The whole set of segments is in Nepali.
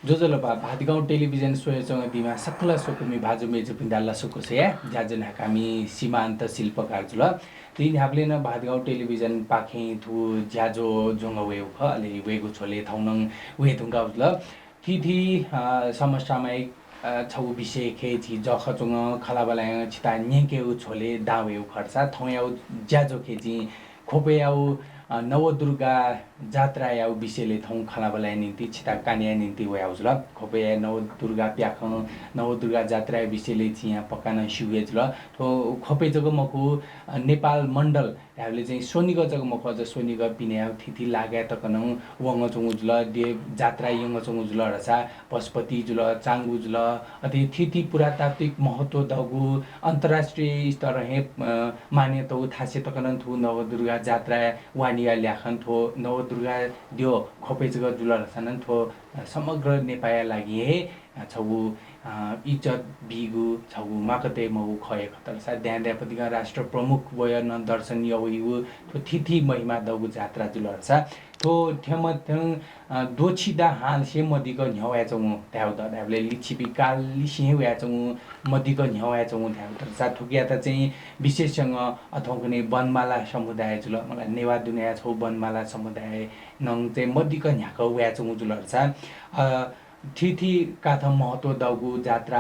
जोजोलो भातगाउँ टेलिभिजन सोयचंग दिमा सकला सोकुमी भाजु मेजु पिंडाला सोकुसे जाजन हकामी सीमांत शिल्पकार जुल तीन हाबले न भातगाउँ टेलिभिजन पाखे थु ज्याजो जोंग वेउ ख अले वेगु छोले थौनङ वे थुंगा जुल थि समसामयिक छौ विषय खे छि जख चुङ खलाबलाय छिता न्यके उ छोले दावेउ खर्सा थौयाउ ज्याजो खे जि खोपेयाउ नवदुर्गा जात्रा याउ विषयले थौं खलाबलाय निम्ति छिता कान्या निम्ति वयाउजुल खोपे नवदुर्गा प्याखङ नवदुर्गा जात्रा विषयले चिया पकान शिवे जुल थो खोपे जग मकु नेपाल मण्डल हामीले चाहिँ सोनिग जग मक ज सोनिग पिन्या थिथि लाग्या तकन वङ चंगु जुल देव जात्रा यङ चंगु जुल रसा पशुपति जुल चांगु जुल अति थिथि पुरातात्विक महत्व दगु अन्तर्राष्ट्रिय स्तर हे मान्यता थासे तकन थु नवदुर्गा जात्रा वानिया ल्याखन थो नवदुर्गा दियो खोपेजग जुल रसानन थो समग्र नेपाल लागि हे छगु इज्जत बिगु छगु माकते मगु खय खतर सा ध्यानपतिका राष्ट्र प्रमुख वय न दर्शनीय वयु थो थिथि महिमा दगु जात्रा जुल रसा थो थेम दोछिदा हाल से मदिक न्हवा चंगु त्याउ द हामीले लिछिपि काल लिसिहे वया चंगु मदिक न्हवा चंगु त्याउ तर सा थुकिया त चाहिँ विशेषसँग अथवा कुनै वनमाला समुदाय जुल मलाई नेवा दुनिया छौ वनमाला समुदाय नङ चाहिँ मदिक न्याक वया चंगु जुल रसा थिथि काथम महत्व दगु जात्रा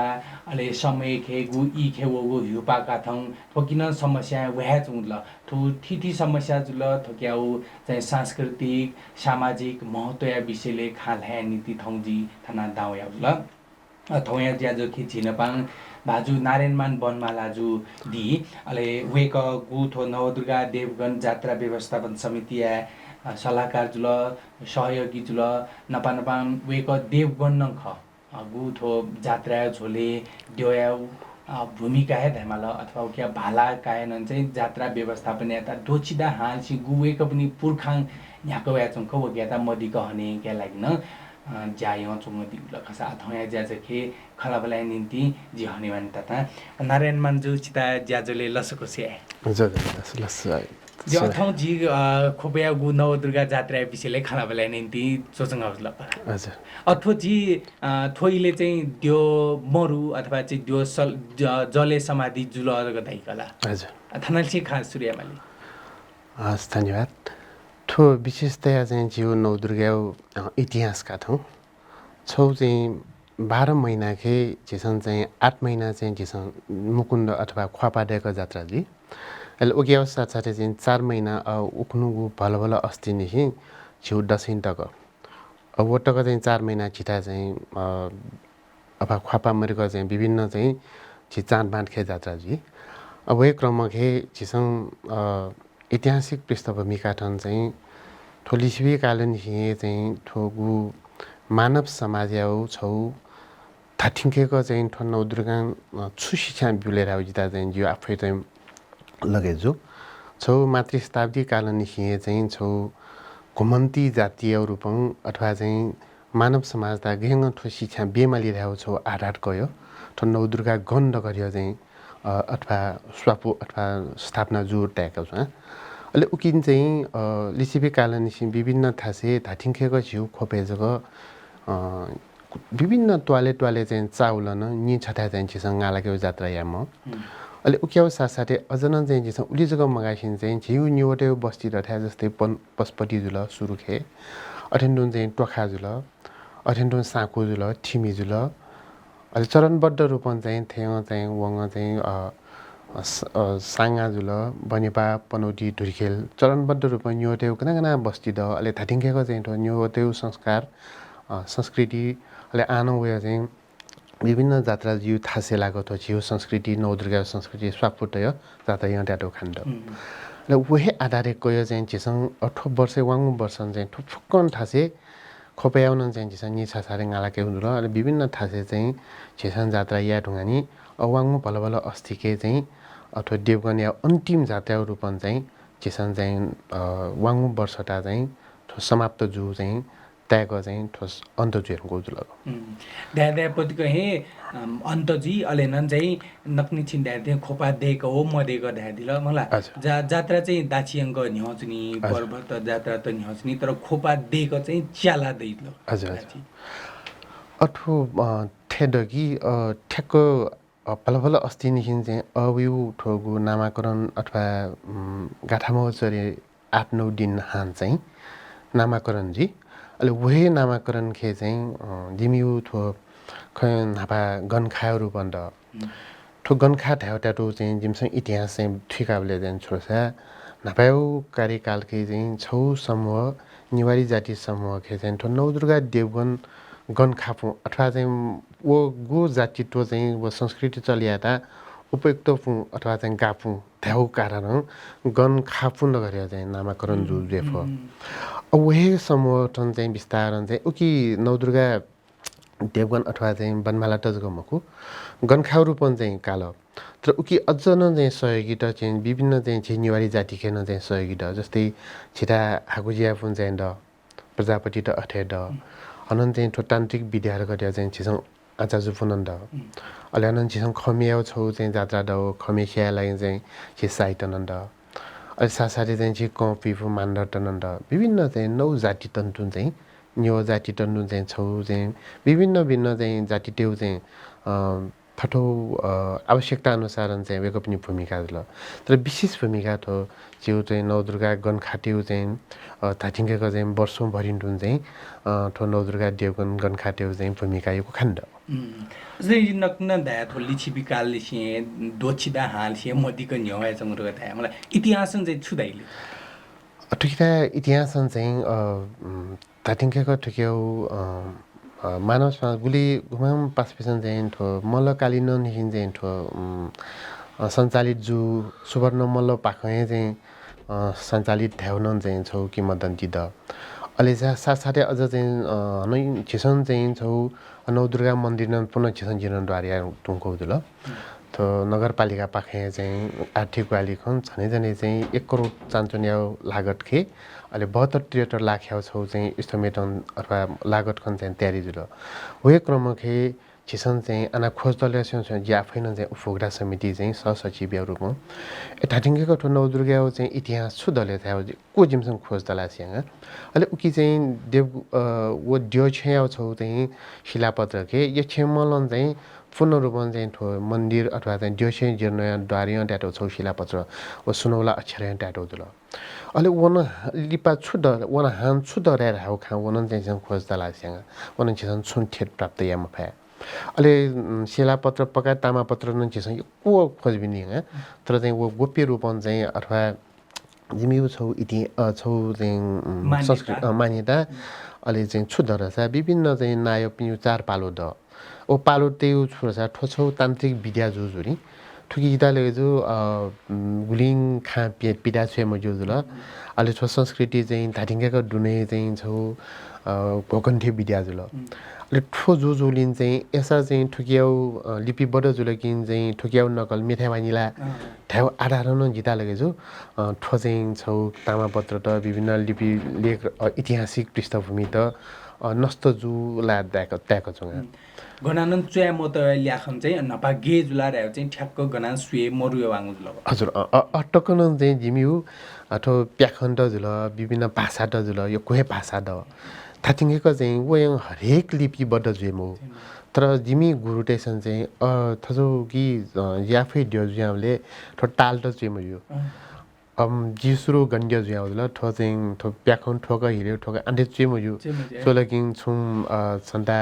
अले समय खे गु इ खे वगु हिउपा काथङ थोकिन समस्या वया चुल थु थिथि समस्या जुल थोक्याउ चाहिँ सांस्कृतिक सामाजिक महत्व या विषयले खालहा नीति थौजी थाना दाउ याउल थौया ज्याजो खि छिनपाङ भाजु नारायणमान वनमालाजु दि अले वेक गु थो नवदुर्गा देवगन जात्रा व्यवस्थापन समिति या सल्लाहकार जुल सहयोगी जुल नपा नपा वेक देवगन नङ ख गु थो जात्रा झोले द्योयाउ भूमिका है धमाल अथवा क्या भाला कायन चाहिँ जात्रा व्यवस्थापन यता दोचिदा हालसी गुवेक पनि पुर्खाङ यहाँको याचङको वग्याता मदि कहने क्या लागिन ज्यायो चुङदी लखसा थया ज्याजखे खलाबलाई निम्ति जी हनेवान तथा नारायणमान जु चिता ज्याजोले लसको से लस जो अथौ जी खोपया गु नवदुर्गा जात्रा विषयले खलाबलाई निम्ति सोचङ हौस ल हजुर अथवा जी थोइले चाहिँ त्यो मरु अथवा चाहिँ त्यो जले समाधि जुल गदाइ कला हजुर थनलसी खास सूर्यमाली हस् धन्यवाद ठो विशेषतया चाहिँ जिउ नवदुर्गा इतिहासका थौँ छौ चाहिँ 12 महिनाखे झिसन चाहिँ 8 महिना चाहिँ झिसन मुकुन्द अथवा ख्वापाडेको जात्रा जी अहिले उग्याउ साथसाथै चाहिँ 4 महिना उख्नुगु भलभल अस्ति निहि झिउ दसैँ तक अब टक चाहिँ 4 महिना छिटा चाहिँ अब ख्वापा मरेको चाहिँ विभिन्न चाहिँ झि चाँड बाँडखे जात्रा जी अब एक क्रमखे झिसङ ऐतिहासिक पृष्ठभूमिका ठन चाहिँ ठो लिसिबी कालन हिए चाहिँ ठोगु मानव समाज याउ छौ थाठिङकेको चाहिँ ठो नवदुर्गा छु शिक्षा बिलेर जिता चाहिँ जिउ आफै चाहिँ लगेजु छौ मातृ शताब्दी कालन हिए चाहिँ छौ घुमन्ती जातीय रूपङ अथवा चाहिँ मानव समाज ता गेङ ठो शिक्षा बेमा लिरहेको छौ आधार गयो ठो नवदुर्गा गन्ध गर्यो चाहिँ अथवा स्वापु अथवा स्थापना जोड ट्याएको छ अहिले उकिन चाहिँ लिसिबी कालन विभिन्न थासे धाठिङखेको झिउ खोपेजको विभिन्न ट्वाले चाहिँ चाउलन नि छटा चाहिँ छिसँग गालाको जात्रा या म अहिले उक्याउ साथसाथै अझ न चाहिँ छिसँग उली जग्गा मगाइसिन चाहिँ झिउ निवटे बस्ती रठ्या जस्तै पशुपति जुल सुरुखे अठेन्डुन चाहिँ टोखा जुल अठेन्डुन साँकु जुल ठिमी जुल अहिले चरणबद्ध रूपमा चाहिँ थेङ चाहिँ वङ चाहिँ साङ्गा जुल बनेपा पनौटी ढुर्खेल चरणबद्ध रूपमा न्योटेउ कना बस्ती द अहिले थाटिङखेको चाहिँ न्योटेउ संस्कार संस्कृति अहिले आनो उयो चाहिँ विभिन्न जात्रा जिउ थासे लागो थो जिउ संस्कृति नवदुर्गा संस्कृति स्वापुटय जात्रा यहाँ ट्याटो खान्ड र वही आधारित गयो चाहिँ झिसँग 18 वर्ष वाङ वर्ष चाहिँ ठुक्कन थासे खोप्याउन चाहिँ झिसँग नि छासारे गालाके हुनु र अहिले विभिन्न थासे चाहिँ झिसँग जात्रा या ढुङ्गानी अवाङ भलभल अस्तिके चाहिँ अथवा देवगन या अन्तिम जात्रा रूपमा चाहिँ झिसँग चाहिँ वाङ वर्षटा चाहिँ समाप्त जु चाहिँ त्याग चाहिँ ठोस अन्तजुहरूको जुलको ध्यापतिको हे अन्तजी अलेनन चाहिँ नक्नी छिन ध्याथे खोपा देको हो मदेको ध्यादिल मलाई जात्रा चाहिँ दाछियङ्क न्याउचनी पर्वत जात्रा त न्याउचनी तर खोपा देको चाहिँ च्याला दैलो हजुर अठो ठेडगी ठ्याक्क पलपल अस्तिदेखि चाहिँ अविउ ठोगु नामाकरण अथवा गाठामौचरी 8-9 दिन हान चाहिँ नामाकरण जी अहिले वही नामाकरण खे चाहिँ जिमिउ थो खै नापा गनखायो रूपन्द ठो गनखा ठ्याउ ट्याटो चाहिँ जिमसँग इतिहास चाहिँ ठिकाबले चाहिँ छोड्सा नापायो कार्यकाल खे चाहिँ छौ समूह निवारी जाति समूह खे चाहिँ ठो नवदुर्गा देवगन गनखापु अथवा चाहिँ वो गो जातित्व चाहिँ वो संस्कृति चलिआता उपयुक्त पु अथवा चाहिँ गापु ठ्याउ कारण गनखापु नगरे चाहिँ नामाकरण जु रेफ वही समूह चाहिँ विस्तारण चाहिँ उकी नवदुर्गा देवगन अथवा चाहिँ बनमाला टजगमको गनखाउ रूपन चाहिँ काल तर उकी अझ न चाहिँ सहयोगी त चाहिँ विभिन्न चाहिँ निवारी जाति खेन चाहिँ सहयोगी त जस्तै छिटा हाकुजिया पुन चाहिँ ड प्रजापति त अठे ड अनन्त चाहिँ ठो तान्त्रिक विद्याहरू गरेर चाहिँ छिसङ आचार्य पुनन्द अहिले अनन्त छिसङ खमियाउ छौ चाहिँ जात्रा ड खमे खियालाई चाहिँ छि साहित्यनन्द अहिले साथसाथै चाहिँ छि कपिफु मान्डटनन्द विभिन्न चाहिँ 9 जाति तन्तुन चाहिँ न्यो जाति तन्तुन चाहिँ छौ चाहिँ विभिन्न भिन्न चाहिँ जाति टेउ चाहिँ फटो आवश्यकता अनुसार चाहिँ वेको पनि भूमिका ल तर विशेष भूमिका थो जिउ चाहिँ नवदुर्गा गनखाट्यौ चाहिँ थाटिङको चाहिँ वर्षौँ भरिन्टुन चाहिँ ठो नवदुर्गा देवगन गनखाट्यौ चाहिँ भूमिका यो खण्ड जै नक्न दा थो लिछि बिकाल लिछि दोछिदा हाल छ मदिक न्याय चाहिँ रुगा था मलाई इतिहास चाहिँ छुदाइले ठिकता इतिहास चाहिँ थाटिङको ठिक्यौ मानव समाज गुली घुमाम पासपेसन चाहिँ ठो मल्लकालीन निहिन चाहिँ ठो सञ्चालित जु सुवर्ण मल्ल पाखै चाहिँ सञ्चालित ध्याउन चाहिँ छौ कि मदन्ती द अहिले साथसाथै अझ चाहिँ नै छिसन चाहिँ छौ नवदुर्गा मन्दिर पुनः छिसन जिरनद्वारा टुङ्को दुल तो नगरपालिका पाखे चाहिँ आर्थिक वाली खन छने जने चाहिँ 1 करोड चान्चुन्याउ लागत खे अहिले 72-73 लाख छौ चाहिँ इस्टिमेटन अथवा लागत खन चाहिँ तयारी जुल वही क्रम खे छिसन चाहिँ अना खोज दल जे आफैन चाहिँ उफोग्रा समिति चाहिँ सहसचिव रूपमा एठाटिङको ठो नवदुर्गा चाहिँ इतिहास छु दले थायो को जिमसँग खोज दला स्याङ अहिले उकी चाहिँ देव वो ड्यो छ्याउ छौ चाहिँ शिलापत्र खे यो छेमलन चाहिँ पूर्ण रूपमा चाहिँ ठो मन्दिर अथवा चाहिँ ड्योसे जिर्नया द्वारिया ट्याटो छौ शिलापत्र व सुनौला अक्षर ट्याटो दुल अहिले वन लिपा छु द वन हान छु द रे हाउ खा वन चाहिँ खोज दला स्याङ वन छिसन छुन ठेट प्राप्त याम फा अहिले शिलापत्र पका तामापत्र न छिसन को खोजबिनी ह तर चाहिँ वो गोप्य रूपमा चाहिँ अथवा जिमिउ छौ इति छौ चाहिँ संस्कृत मान्यता अहिले चाहिँ छु दरसा विभिन्न चाहिँ नाय पिउ 4 पालो द ओ पालो तेउ छुरसा ठोछौ तान्त्रिक विद्या जुजुरी ठुकी इताले जो गुलिङ खा पिडा छे मजु जुल अहिले छ संस्कृति चाहिँ धाटिङको दुने चाहिँ छौ भोकन्थे विद्या जुल अहिले ठो जुजुलिन चाहिँ एसा चाहिँ ठुकियाउ लिपिबद्ध जुलकिन चाहिँ ठुकियाउ नकल मिठाई वानिला ठ्याउ आधारण जिता लगे जो ठो चाहिँ छौ तामापत्र त विभिन्न लिपि लेख ऐतिहासिक पृष्ठभूमि त नष्ट जुला त्याको छु गनानन चुया म त ल्याखम चाहिँ नपा गे जुला रे चाहिँ ठ्याक्क गनान सुए मरुयो वाङु जुल हजुर अटकन चाहिँ जिमिउ अथवा प्याखण्ड जुल विभिन्न भाषा द जुल यो कोही भाषा द थाटिङको चाहिँ वयं हरेक लिपिबद्ध जुएमो तर जिमी गुरुटेसन चाहिँ थजो कि याफै ड्यो जुयाले थो टाल त जुएमो यो जिसुरो गन्ड्य जुया जुल थो चाहिँ थो प्याखन ठोक हिरे ठोक आन्टे जुएमो यो सोलकिङ छुम सन्ता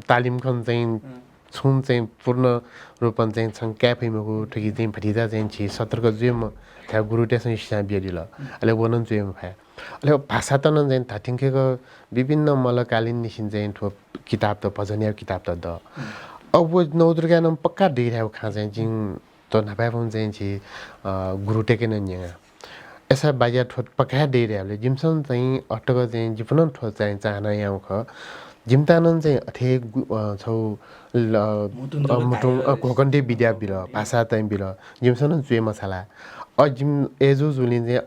तालिम खन चाहिँ छुन चाहिँ पूर्ण रूपमा चाहिँ छन् क्याफैमको ठुकी चाहिँ भतिजा चाहिँ छि सतर्क जुएम त्यहाँ गुरुटेसन सिसा बिदिल अहिले वनन जुएम भए अहिले भाषा त न चाहिँ थाटिङको विभिन्न मल्लकालीन निसिन चाहिँ ठो किताब त भजनिया किताब त द अब नवदुर्गा नाम पक्का दिइराउ खा चाहिँ जिङ त नपाएम चाहिँ छि गुरुटेके न न्या ऐसा बाजा ठोट पक्का दिइराउले जिमसन चाहिँ अटक चाहिँ जिपन ठो चाहिँ चाहना याउ ख जिमतानन चाहिँ अथे छौ मुटुङ कोकन्डे विद्या बिल भाषा चाहिँ बिल जिमसन जुए मसाला जिम एजो जुलिन चाहिँ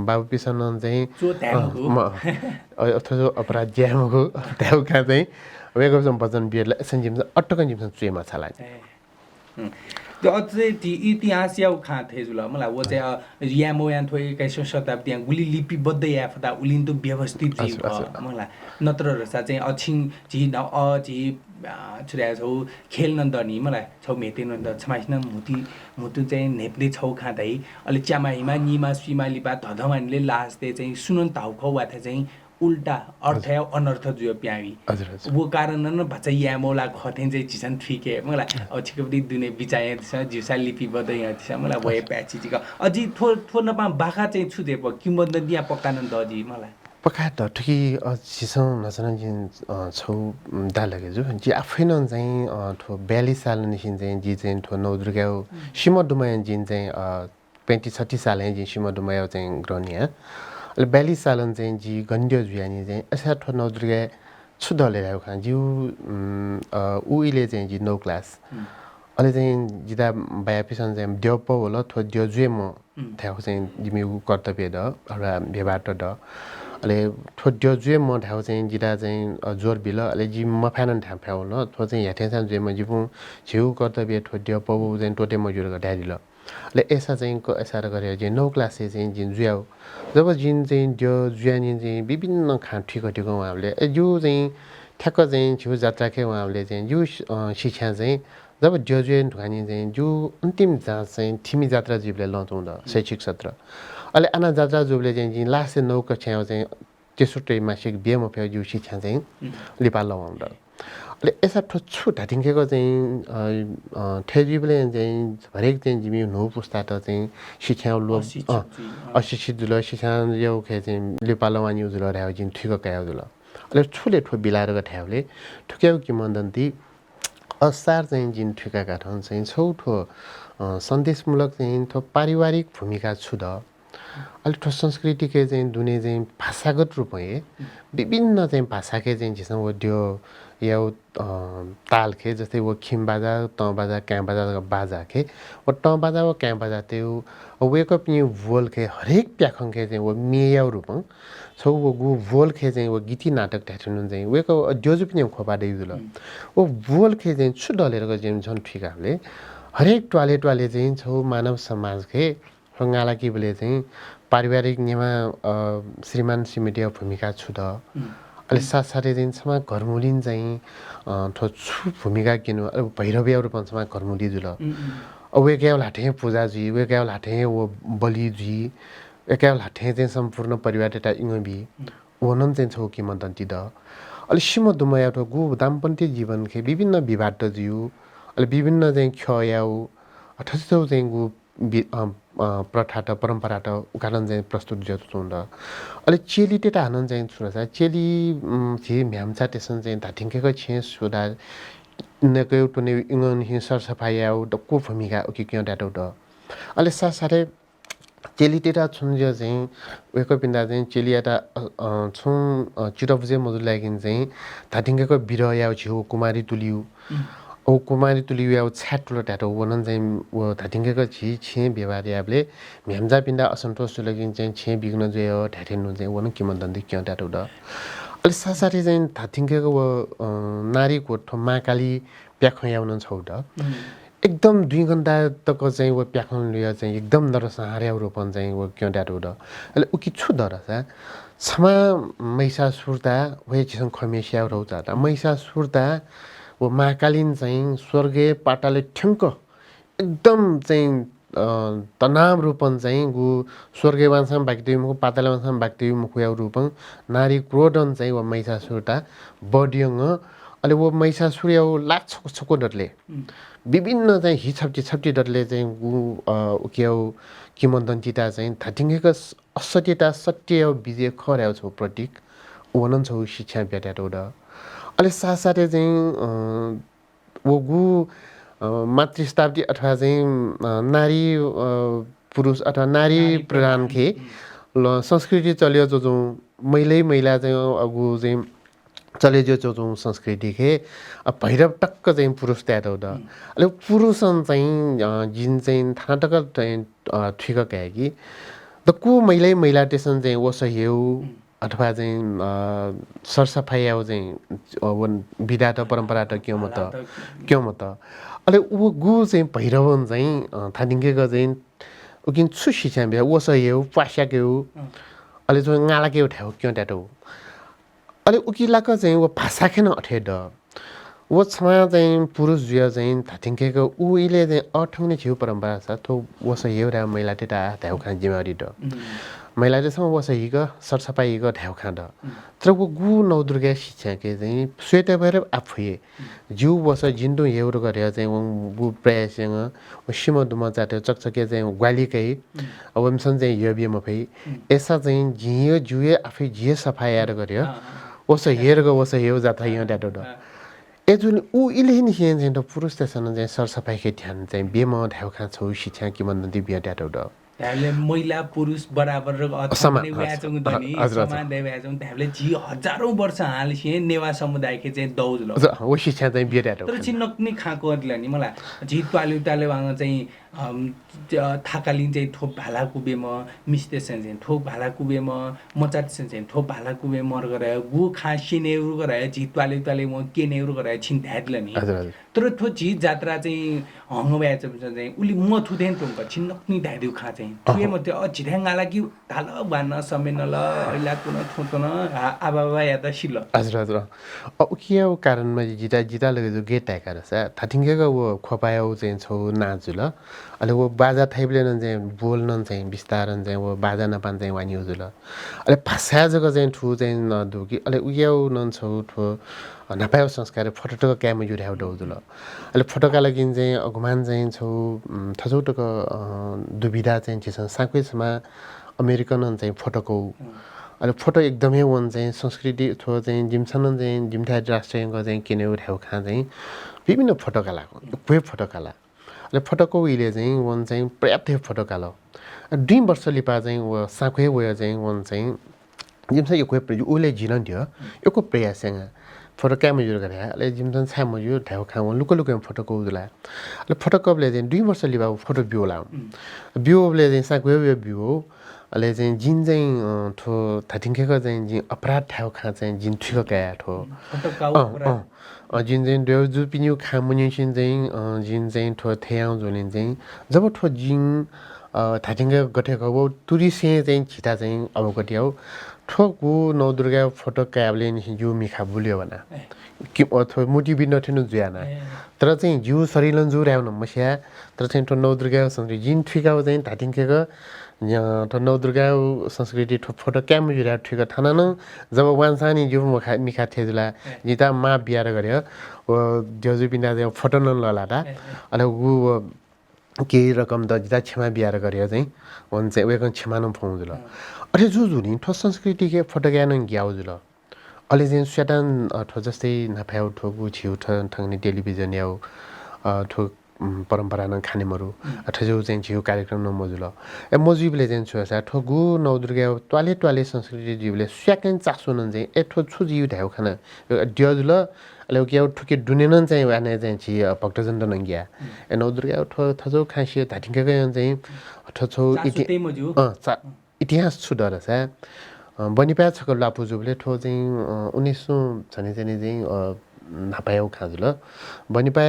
बाबु पिसन चाहिँ अथवा अपराध ज्यामको त्याउका चाहिँ वेगो वचन बिरला एसन जिम अटक जिमसन जुए मसाला त्यो अझै ती इतिहास याउ खाथे जुल मलाई वो चाहिँ यामो यान थोइ 21औं शताब्दी गुली लिपिबद्ध याफदा उलिन त व्यवस्थित जी भ मलाई नत्र रसा चाहिँ अछिङ जी न अ जी छुर्या छौ खेल्न दनी मलाई छौ मेते न द छमाइसन मुतु चाहिँ नेप्ने छौ खाँदै अलि च्यामाइमा निमा स्विमा लिपा धधमानले लास्ते चाहिँ सुनन ताउखौ वाथे चाहिँ उल्टा अर्थ या अनर्थ जुयो प्यावी वो कारण न भचा यामोला खथेन चाहिँ चिसन ठिके मलाई अब छिकपति दुने बिचाए दिस जिउसा लिपिबद्ध यहाँ दिस मलाई भए प्याची चिक अझै थो नपा बाखा चाहिँ छुदे प किम्बदन्ती या पक्कान दजी मलाई पक्का त ठुकी चिसौँ नचन जिन छौ दालगे जो जी आफै न चाहिँ ठो 42 साल निसिन चाहिँ जी चाहिँ ठो नौदुर्गाउ सिम डुमायन जिन चाहिँ 35-36 साल जी सिम डुमायौ चाहिँ ग्रनिया अहिले 42 सालन चाहिँ जी गण्ड्य जुयानी चाहिँ असा ठो नौदुर्गा छुदले राउ खान जिउ उइले चाहिँ जी 9 क्लास अहिले चाहिँ जिदा बायापिसन चाहिँ देवप होला थो देव जुए म थाहा चाहिँ जिमी कर्तव्य द एउटा व्यवहार द अहिले थो देव जुए म थाहा चाहिँ जिदा चाहिँ जोर बिल अहिले जि म फ्यानन थाहा फ्याउ ल थो चाहिँ याथेसान जुए म जिपु छिउ कर्तव्य थो देवप चाहिँ टोटे मजुर गडारिल ले ऐसा चाहिँ ऐसा गरे चाहिँ 9 क्लास चाहिँ जिन जुयाउ जब जिन चाहिँ देव जुयानी चाहिँ विभिन्न खाँठी कटिको उहाँले यो चाहिँ ठ्याक्क चाहिँ छिउ जात्रा के उहाँले चाहिँ यो शिक्षा चाहिँ जब ग्रेजुएट ढुकानी चाहिँ जो अन्तिम जाँच चाहिँ थिमी जात्रा जीवले लौटाउँदा शैक्षिक सत्र अहिले आना जात्रा जुबले चाहिँ लास्ट 9 कक्षा चाहिँ तेस्रो मासिक बिएम अफ जो शिक्षा चाहिँ लिपा लगाउँदा अहिले यसा ठुच्छु ढाटिङ्केको चाहिँ ठेजीबले चाहिँ हरेक चाहिँ जिमी नो पुस्ता त चाहिँ शिक्षा लो अशिक्षित जुल शिक्षा यो खे चाहिँ लिपा लगानी जुल रह्यो जिन ठिक कायो जुल अहिले ठुले ठो बिलाएर गठ्याउले ठुक्याउ कि मन्दन्ती असार चाहिँ जिन ठिकाका ठाउँ चाहिँ छौठो सन्देशमूलक चाहिँ थो पारिवारिक भूमिका छु द अहिले ठो संस्कृतिकै चाहिँ दुने चाहिँ भाषागत रूपमै विभिन्न चाहिँ भाषाकै चाहिँ जिसँग वो त्यो या तालखे जस्तै वो खिम बाजा त बाजा क्याँ बाजा बाजा खे वो ट बाजा वो क्याँ बाजा त्यो वेकअप नि वोल खे हरेक प्याखङखे चाहिँ वो मेयाउ रूपमा छौ वो गु वोल खे चाहिँ वो गीती नाटक ठ्याठुन चाहिँ वेको जोजु पनि खोपा देउजुल वो वोल खे चाहिँ छु डलेरको चाहिँ छन् ठिकाले हरेक ट्वाले चाहिँ छौ मानव समाज खे रङ्गाला कि बोले चाहिँ पारिवारिक निमा श्रीमान श्रीमती भूमिका छु द अहिले साथसाथै चाहिँ समा घरमुलिन चाहिँ ठो छु भूमिका किनु भैरव्य रूपमा समा घरमुली जुल वेक्याउ लाठे पूजा जी वेक्याउ लाठे वो बलि जी वेक्याउ लाठे चाहिँ सम्पूर्ण परिवार डेटा इङबी वनन चाहिँ छौ कि मदन्ती द अहिले सिम दुमया ठो गु दाम्पत्य जीवन खे विभिन्न विभाट जिउ अहिले विभिन्न चाहिँ खयाउ अथवा चाहिँ गु प्रथा त परम्परा त उकालन चाहिँ प्रस्तुत जस्तो हुँदा अहिले चेली टेटा हानन चाहिँ छुरा चेली छि म्यामचा टेसन चाहिँ धाटिङ्केको छे सुधा नकै टुने इङन हि सरसफाइ आउ द को भूमिका ओके क्यों डाटो द अहिले साथसाथै चेली टेटा छुन्ज चाहिँ वेको पिन्दा चाहिँ चेलियाटा छु चिटफजे मजुर लागिन चाहिँ धाटिङ्केको बिरह याउ छिउ कुमारी तुलिउ ओ कुमारी तुलिउ छ्याटुलो ट्याटो वनन चाहिँ वो धाटिङ्केको छे व्यवहार याबले म्यामजा पिन्दा असन्तोष लगिन चाहिँ छे बिग्न जयो ठ्याठेनु चाहिँ वन किमन्दन्दी क्यों ट्याटो द अहिले साथसाथै चाहिँ धाटिङ्केको वो नारीको ठो माकाली प्याख याउन छौ द एकदम 2 घण्टा तक चाहिँ वो प्याखन लियो चाहिँ एकदम नरसहार्या रूपन चाहिँ वो क्यों ट्याटो द अहिले उकि छु दरसा क्षमा महिषासुरता वे चिसन खमेसिया रहउता त महिषासुरता वो महाकालीन चाहिँ स्वर्गीय पाटाले ठ्याङ्क एकदम चाहिँ तनाव रूपन चाहिँ गु स्वर्गीय वान्साम बाक्ति मुख पाताल वान्साम बाक्ति मुख या रूपन नारी क्रोधन चाहिँ वो महिषासुरता बडियङ अहिले वो महिषासुर या लाछको छको डटले विभिन्न चाहिँ हिछप्टी डटले चाहिँ गु उक्याउ किमन्दन्तिता चाहिँ धाटिङ्गेको असत्यता सत्य विजय खर्याउ छौ प्रतीक वनन छौ शिक्षा ब्याटाटो द अहिले साथसाथै चाहिँ वो गु मातृशताब्दी अथवा चाहिँ नारी पुरुष अथवा नारी प्रधान खे संस्कृति चल्यो जो महिला चाहिँ अगु चाहिँ चले जो संस्कृति खे भैरव टक्क चाहिँ पुरुष त्याटो द अहिले पुरुषन चाहिँ जिन चाहिँ थाटक चाहिँ ठिक क्या कि त को महिला टेसन चाहिँ वो सह्यौ अथवा चाहिँ सरसफाइ आउ चाहिँ विधा त परम्परा त क्यों म त अहिले ऊ गु चाहिँ भैरवन चाहिँ थाहा चाहिँ उकिन छुसी चाहिँ वस हेउ पास्याकेउ अहिले चाहिँ गालाके उठायो क्यों ट्याटो अहिले उकिलाको चाहिँ वो भाषा खेन अठेड वो छमा चाहिँ पुरुष जुया चाहिँ थाटिङ्केको उहिले चाहिँ अठाउने छिउ परम्परा छ थो वस हेउरा मैला टेटा ढ्याउ खान जिम्मेवारी ड मैला टेसँग वस हिग सरसफाइ हिग ढ्याउ खान ड तर वो गु नौदुर्गा शिक्षा के चाहिँ स्वेटर भएर आफुए जिउ वस जिन्दु हेउरो गरे चाहिँ गु प्रयाससँग सिम दुम चाट्यो चकचके चाहिँ ग्वालीकै अब मसन चाहिँ यबिएम फै एसा चाहिँ जियो जुए आफै जिए सफाइ आएर गर्यो वस हेरको वस हेउ जात्रा यहाँ डाटो ड ए जुन ऊ इले नि चाहिँ पुरुष त्यसन चाहिँ सरसफाइ के ध्यान चाहिँ बेम ढ्याउ खा छौ शिक्षा कि भन्दै बिहा डाटो ड हामीले महिला पुरुष बराबर समान हामीले जी हजारौं वर्ष हालसिए नेवा समुदायके चाहिँ दौज ल वो शिक्षा चाहिँ बिहा डाटो तर चिन्नक्ने खाको नि मलाई झिट पाले वाङ चाहिँ थाकालिन चाहिँ थोप भाला कुबेम मिस्टेसन चाहिँ थोप भाला कुबेम मचाटसन चाहिँ थोप भाला कुबे मर गरायो गु खासी नेउरु गरायो झिट पाले म के नेउरु गरायो छिन ध्यादल नि तर थो झिट जात्रा चाहिँ हङ भएछ चाहिँ उली म थुदेन तुंक छिन्नक्नी ध्यादिउ खा चाहिँ थुए म त्यो झिढ्याङ्गाला कि धाल भन्न समेन ल ऐला कुन थोतन आबाबा या त सिल हजुर के कारणमा जिता लगे जो गेट आएका रहेछ थाटिङ्केको वो खोपायो चाहिँ छौ नाचु ल अहिले वो बाजा थाइपले चाहिँ बोल्न चाहिँ बिस्तारन चाहिँ वो बाजा नपान चाहिँ वानी उजुल अहिले भाषा जग्गा चाहिँ ठु चाहिँ नदुकी अहिले उयाउ नन छौ ठो नपायो संस्कार फोटोटोको क्याम जुर्याउ उजुल अहिले फोटोका लागि चाहिँ अगुमान चाहिँ छौ थचौटोको दुविधा चाहिँ चिसन साक्वेसमा अमेरिकन चाहिँ फोटोको अहिले फोटो एकदमै वन चाहिँ संस्कृति थो चाहिँ जिमसन चाहिँ जिमठा राष्ट्रियको चाहिँ किने उठाउ खा चाहिँ विभिन्न फोटोकालाको वेब फोटोकाला अहिले फोटोको उहिले चाहिँ वन चाहिँ पर्याप्त फोटोकाला 2 वर्ष लिपा चाहिँ वो साक्वे वे चाहिँ वन चाहिँ जिमसन यो कोही उहिले जिन थियो यो को प्रयाससँग फोटो क्यामेरा गरे अहिले जिमसन छाम यो ढ्याउ खाउ लुको फोटोको उजुला अहिले फोटोकपले चाहिँ 2 वर्ष लिपा फोटो बिउ लाउ बिउले चाहिँ साक्वे वे बिउ अहिले चाहिँ जिन चाहिँ थो थाटिङ्केको चाहिँ जिन अपराध ठाउँ खा चाहिँ जिन ठिको गया ठो जिन चाहिँ देउ जु पिन्यु खा मुनिसिन चाहिँ जिन चाहिँ थो थेयाउ जोलिन चाहिँ जब थो जिन थाटिङ्केको गठेको वो तुरिसे चाहिँ छिटा चाहिँ अब गट्याउ ठो गु नौदुर्गा फोटो क्याबले यु मिखा बुल्यो भना कि थो मुटी बिन थिनु जुयाना तर चाहिँ जिउ शरीरन जुर्याउन मस्या तर चाहिँ थो नौदुर्गा संस्कृति जिन ठिकाउ चाहिँ थाटिङ्केको यहाँ नौदुर्गा संस्कृति फोटो क्याम जुरा ठिक थाना न जब वान्सानी जिउ मिखा थेजुला जिता मा बिहार गर्यो वो ज्यजु बिना फोटो न ललाटा अनि ऊ केही रकम त जिता क्षमा बिहार गर्यो चाहिँ वन चाहिँ उयो क्षमा न पाउँजुल अरे जुजुनी ठो संस्कृति के फोटो ज्ञान ग्याउजुल अहिले चाहिँ स्वेटान ठो जस्तै नफाउ ठोगु छिउ ठङ्ने टेलिभिजन याउ ठो परम्परा न खानेमरु ठजु चाहिँ छिउ कार्यक्रम न मजुल ए मजुबले चाहिँ छुसा ठगु नौदुर्गा ट्वाले संस्कृति जीवले स्याकेन चासो न चाहिँ ए ठो छु जिउ ढ्याउ खाना ड्यजुल अहिले के ठुके दुनेन चाहिँ वाने चाहिँ छि भक्तजन त नंगिया ए नौदुर्गा ठो थजु खासियो धाटिङ्केको चाहिँ ठछौ इतिहास छु डर छ बनिपा छको लापुजुले ठो चाहिँ 1900 छने चाहिँ नपायो खाजुल बनिपा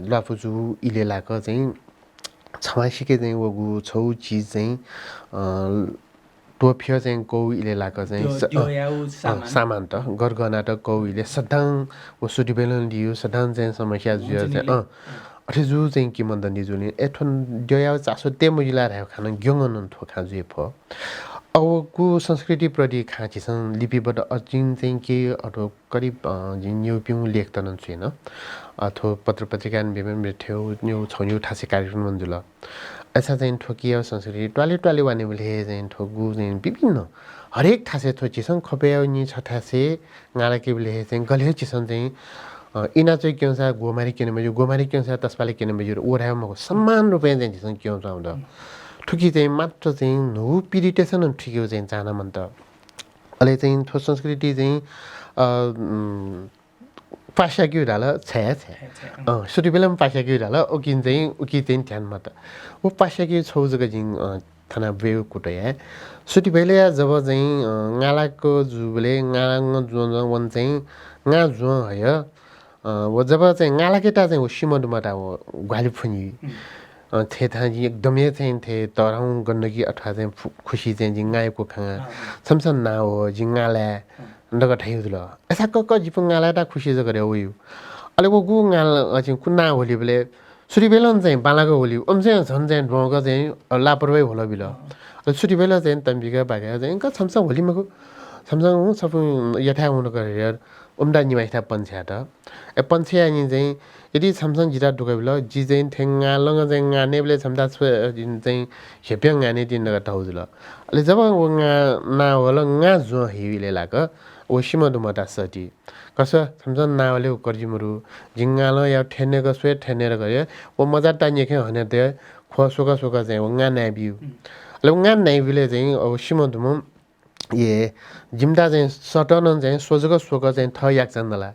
लाफुजु इलेलाको चाहिँ छमासिके चाहिँ वगु छौ चिज चाहिँ टोफियो चाहिँ कौ इलेलाको चाहिँ सामान त गरगना त कौ इले सदाङ वो सुटिबेलन दियो सदाङ चाहिँ समस्या जुयो चाहिँ अथे जु चाहिँ कि मन्द निजुनि एथन दया चासो ते मुजिला रह्यो खान ग्यङन थो खाजु फ अब को संस्कृति प्रति खाँचिसन लिपिबाट अचिन चाहिँ के अथवा करिब न्यू पिउ लेख्तन छैन अथवा पत्र पत्रिका विभिन्न भेट्यो न्यू छन्यु ठासे कार्यक्रम मन्जुल ऐसा चाहिँ ठोकियो संस्कृति ट्वाले वाने बोले चाहिँ ठोगु चाहिँ विभिन्न हरेक ठासे थो चिसन खपेयो नि छठासे गाला के बोले चाहिँ गले चिसन चाहिँ इना चाहिँ के हुन्छ गोमारी किनेमे गोमारी के हुन्छ तसपाले किनेमे ओरायो मको समान रुपैयाँ चाहिँ चिसन के हुन्छ आउँदा ठुकी चाहिँ मात्र चाहिँ नो पिरिटेसन ठिक हो चाहिँ चाहना मन त अहिले चाहिँ थो संस्कृति चाहिँ पास्याक्यु ढाल छ्या सुटी बेला पनि पास्याक्यु ढाल उकिन चाहिँ उकि चाहिँ ध्यानमा त वो पास्याक्यु छौ जग्गा चाहिँ थाना बेउ कुटया सुटी बेला जब चाहिँ गालाको जुबले गालाङ जुन वन चाहिँ गा जुन है वो जब चाहिँ गालाकेटा चाहिँ सिमडुमटा हो ग्वाली फुनी थे था जी एकदमै चाहिँ थे तराउँ गण्डकी अथवा चाहिँ खुसी चाहिँ जिङ्गाएको खाँ समसन ना हो जिङ्गाला नगद ठाइउदल ऐसा क जिपु गालाटा खुसी ज गरे उयो अले वो गु गाल चाहिँ कुना होली बेले सुरी बेलन चाहिँ बालाको होली ओम चाहिँ झन् चाहिँ ढोग चाहिँ लापरवाही होला बिल सुरी बेला चाहिँ तम्बिका बागा चाहिँ क समसन होलीमा समसन सब यथा हुन गरेर उम्दा निमाइथा पन्छ्या त ए पन्छ्या नि चाहिँ यदि समसन जिरा दुकै बेला जि चाहिँ थेङ्गा लङ चाहिँ गाने बेले क्षमता जिन चाहिँ हेप्याङ गाने दिन नगद टाउजुल अले जब वो ना होला गा जो हिले लाक वो सिमदुमटा सटी कसो समसन नावले कर्जिमरु जिङ्गाल या ठेनेको स्वेट ठेनेर गरे वो मजा टानिएखे हने ते खो सोका चाहिँ वो गा नाबिउ अले गा नाबिले चाहिँ अब सिमदुम ये जिम्दा चाहिँ सटन चाहिँ सोजको सोक चाहिँ थ याक चन्दला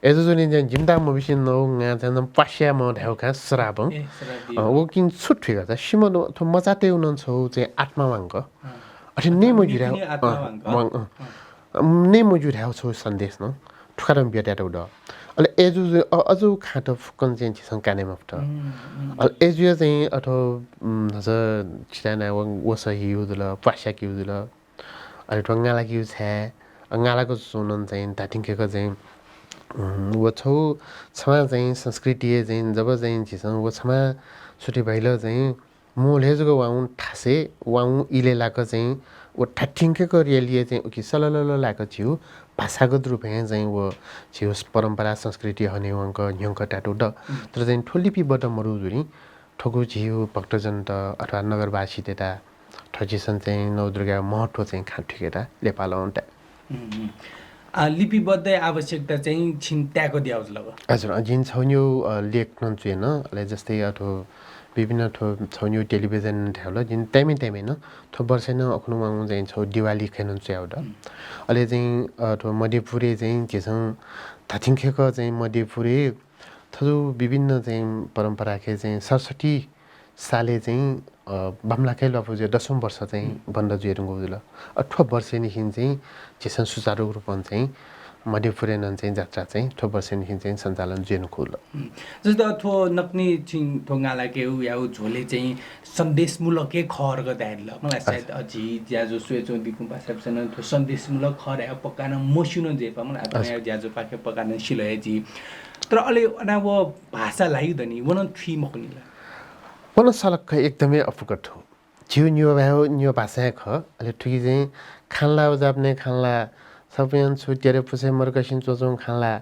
एजो जुनि चाहिँ जिम्दा मबिसिन नो गा चाहिँ पास्या म ढाउका श्राप वो किन छुट ठिक छ सिमदु थ मजाते उन छौ चाहिँ आत्मा मांग अथि ने मजुरा ने मजुरा छौ सन्देश न ठुकारम बेटा उड अले एजु अजु खाटो फुकन चाहिँ छिसन काने मफ्ट अले एजु चाहिँ अथो हज छिना वस हिउदल पास्या किउदल अरे टंगाला किउ छ अंगालाको सुनन चाहिँ दाटिङकेको चाहिँ वो छौ छमा चाहिँ संस्कृति चाहिँ जब चाहिँ छिसन वो छमा छुटी भइलो चाहिँ मोलेजको वाउ ठासे वाउ इले लाको चाहिँ वो ठठिङकेको रियलिए चाहिँ उकि सललल लाको छिउ भाषागत रूपमा चाहिँ वो छिउ परम्परा संस्कृति हने वंक न्यंक टाटु ड तर चाहिँ ठोलिपीबाट मरुजुरी ठगु छिउ भक्तजन त अथवा नगरवासी तेता ठजिसन चाहिँ नवदुर्गा महत्व चाहिँ खाठिकेटा नेपाल अन्त लिपिबद्ध आवश्यकता चाहिँ छिन्त्याको दियाउज लग हजुर जिन छौन्यौ लेख्न छैन अले जस्तै अथो विभिन्न ठो छौन्यौ टेलिभिजन ठ्याउल जिन टाइमै न थो वर्षैन अखनुमा चाहिँ छौ दिवाली खेन च्याउड अले चाहिँ अथो मध्यपुरे चाहिँ केसँग थाथिङखेको चाहिँ मध्यपुरे थजु विभिन्न चाहिँ परम्परा के चाहिँ 67 साले चाहिँ बमलाकै लफुजे 10औं वर्ष चाहिँ बन्द जुएरुङ गोजुल 18 वर्षदेखि चाहिँ जेसन सुचारू रूपमा चाहिँ मध्यपुरेन चाहिँ जात्रा चाहिँ 18 वर्षदेखि चाहिँ सञ्चालन जुएन खोल जस्तो थो नक्नी छिङ थोंगाला के याउ झोले चाहिँ सन्देशमूलक खर गदाइल मलाई सायद अझी ज्याजो स्वेचो दिकु पासबसन थो सन्देशमूलक खर या पकान मोसुन जेपा मलाई आता ज्याजो पाके पकान सिलय जी तर अले अना वो भाषा लागि दनी वन थ्री मकनिला वन सलक्क एकदमै अफुकट हो जिउ न्यो भयो न्यो भाषा ख अले ठुकी चाहिँ खानला उजाप्ने खानला सबैन छुटेर पुसे मर्कसिन चोचौं खानला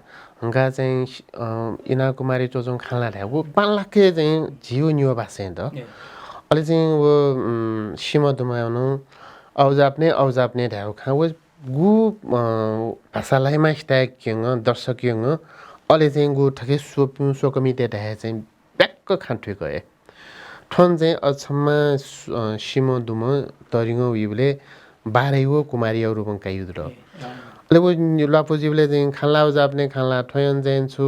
हंगा चाहिँ इना कुमारी चोचौं खानला ढ्या वो पानलाके चाहिँ जिउ न्यो भाषा त अले चाहिँ वो सिमदुमा आउनु औजाप्ने ढ्याउ खा वो गु भाषालाई मा स्टाइक केङ दर्शक केङ अले चाहिँ गु ठके सोकमिते ढ्या चाहिँ ब्याक्क खान्ठे गए ठन चाहिँ अछम्मा सिमदुम तरिङो विबले बारेको कुमारीहरु बंकाइउद्र अले वो लापोजिबले चाहिँ खानला जाप्ने खानला ठयन चाहिँ छु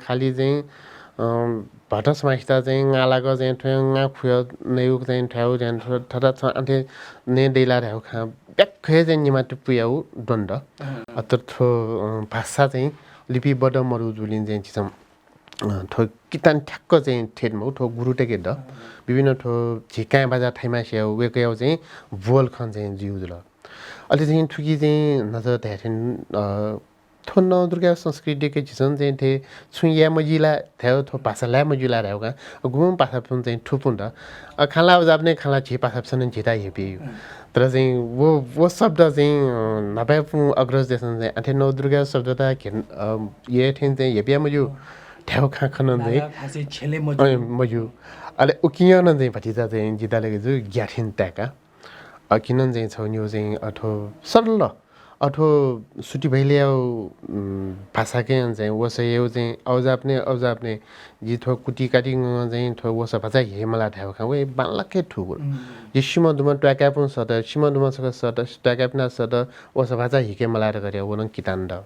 खाली चाहिँ भटस मास्ता चाहिँ गालाको चाहिँ ठयंगा खुय नेउक चाहिँ ठाउ चाहिँ ठटा छ अन्ते ने दैला ढाउ खा ब्याक्कै चाहिँ निमा टुपुयाउ दण्ड अतथो भाषा चाहिँ लिपि बड मरु जुलिन चाहिँ छिसम ठो कितान ठ्याक्क चाहिँ ठेटमौ ठो गुरु टेके द विभिन्न ठो झिका बाजा ठाइमा स्याउ वेकयाउ चाहिँ बोल खन चाहिँ जिउजुल अलि चाहिँ ठुकी चाहिँ नजर ध्यान थो नवदुर्गा संस्कृति के छिसन चाहिँ थे छुया मजिला थ्याउ थो भाषाला मजिला ढाउका गुम भाषा पनि चाहिँ ठुपुन द खाला जाप्ने खाला छि भाषा सन झिता हेपि तर चाहिँ वो शब्द चाहिँ नपापु अग्रज देशन चाहिँ आथे नवदुर्गा शब्द त ये ठेन चाहिँ हेपिया मजु ठ्याउ खा खन चाहिँ छेले मजु अले उकियन चाहिँ भतिजा चाहिँ जिताले जु ग्याठिन ट्याका किनन चाहिँ छौन्यो चाहिँ अथो सरल अथो सुटी भइल्याउ भाषाकै चाहिँ वसयौ चाहिँ औजाप्ने जिथो कुटी काटी चाहिँ थो वस भाषा हेमला ठ्याउ खा वे बालकै ठुगुल जे सिमदुमा ट्याकापुन सट सिमदुमा सक सट ट्याकापना सट वस भाषा हिके मला गरे वन कितान द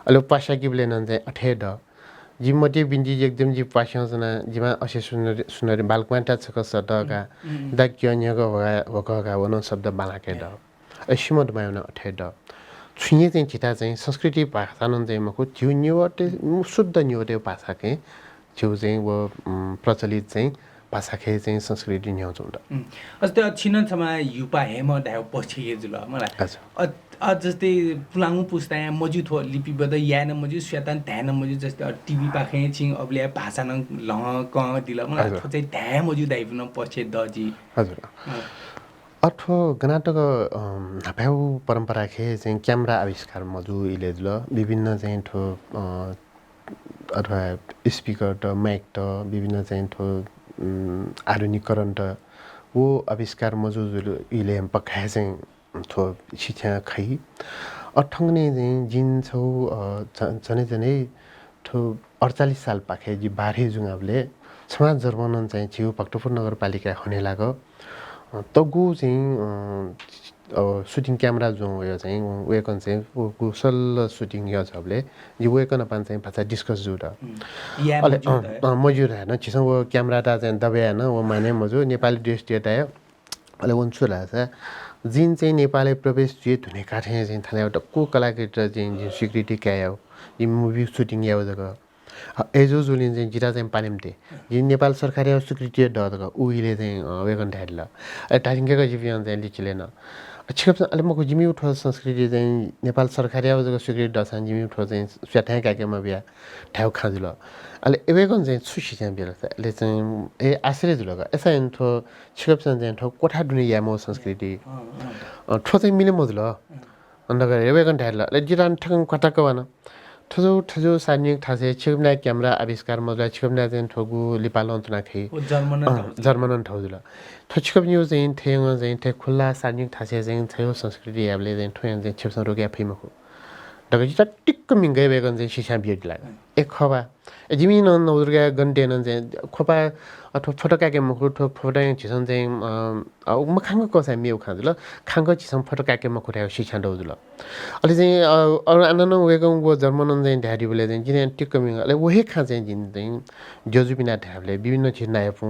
अले पाशा किबले नन चाहिँ अठे द जिमते बिन्जी एकदम जी पास्याजना जिमा असे सुनरे बालकमाटा छक सटका दक्यन्यको वकका वन शब्द बालाके द सिमदुमा न अठे द छुइए चाहिँ छिटा चाहिँ संस्कृति भाषानं चाहिँ मको जिउ न्युवटे शुद्ध न्युवटे भाषा के जिउ चाहिँ वो प्रचलित चाहिँ भाषा खे चाहिँ संस्कृति न्याउँछ हुन्छ अस्ति छिन छमा युपा हेम ढाउ पछि जुल मलाई जस्तै पुलाङु पुस्ता यहाँ मजु थो लिपिबद्ध यान मजु स्वेतन ध्यान मजु जस्तै टिभी पाखे छिङ अबले भाषा न लङ क दिल मलाई थो चाहिँ ध्या मजु दाइपुन पछि दजी हजुर अथवा गनाटक नाप्याउ परम्परा खे चाहिँ क्यामेरा आविष्कार मजु इले जुल विभिन्न चाहिँ ठो अथवा स्पिकर त माइक त विभिन्न चाहिँ ठो आधुनिकीकरण त वो आविष्कार मजु इले पकाए चाहिँ थो शिक्षा खै अठङ्ने चाहिँ जिन छौ जनै थो 48 साल पाखे जी बारे जुङाबले समाज जर्मन चाहिँ छिउ भक्तपुर नगरपालिका हुने लाग्यो तगु चाहिँ सुटिङ क्यामेरा जो उयो चाहिँ वेकन चाहिँ कुशल सुटिङ यो छबले यो वेकन पान चाहिँ भाषा डिस्कस जुड अले मजुर हैन छिसङ वो क्यामेरा ता चाहिँ दबे हैन वो माने मजु नेपाली ड्रेस दिएटायो अले वन्छु लासा जिन चाहिँ नेपाली प्रवेश जुए धुने काठे चाहिँ थाले एउटा को कलाकृति चाहिँ स्वीकृति क्यायो यी मुभी सुटिङ याउ जग एजो जुलिन चाहिँ जिरा चाहिँ पानिमते यी नेपाल सरकारी स्वीकृति ददग उहिले चाहिँ वेगन ढाडल टाइङकेको जिपियन चाहिँ लिचिलेन छिकप अले मको जिमी उठो संस्कृति चाहिँ नेपाल सरकारी जग स्वीकृति दसान जिमी उठो चाहिँ स्याठै काकेमा बिया ठाउ खाजुल अले एवेगन चाहिँ सुशी चाहिँ बेला ले चाहिँ ए आश्रय जुलग एसा इन्थो छिकप चाहिँ ठो कोठा दुने यामो संस्कृति ठो चाहिँ मिले मजुल अन्डगर एवेगन ढाडल ले जिरान ठगन कटाक वन ठजो सानिक ठासे छिकपना क्यामेरा आविष्कार मजुल छिकपना चाहिँ ठगु लिपाल अन्तना खे जर्मन ठाउजुल थो छिकप न्यू चाहिँ थेङ चाहिँ थे खुल्ला सानिक ठासे चाहिँ थयो संस्कृति याबले चाहिँ ठो चाहिँ छिपसन रोक्या फैमको दग जिता टिक्क मिंगे वेगन चाहिँ शिक्षा बिट लाग एक खबा जिमी न नौदुर्गा गन्टेन चाहिँ खोपा अथवा फटका के मखु ठो फटा छिसन चाहिँ मखाङको कसै मेउ खाजुल खाङको छिसन फटका के मखु ठ्याउ शिक्षा दौजुल अलि चाहिँ अरु आनन वेगन गो जर्मन चाहिँ ढाडी बोले चाहिँ जिन टिक्क मिंग अले वहे खा चाहिँ जिन चाहिँ जोजु बिना ढाबले विभिन्न छिन नायफु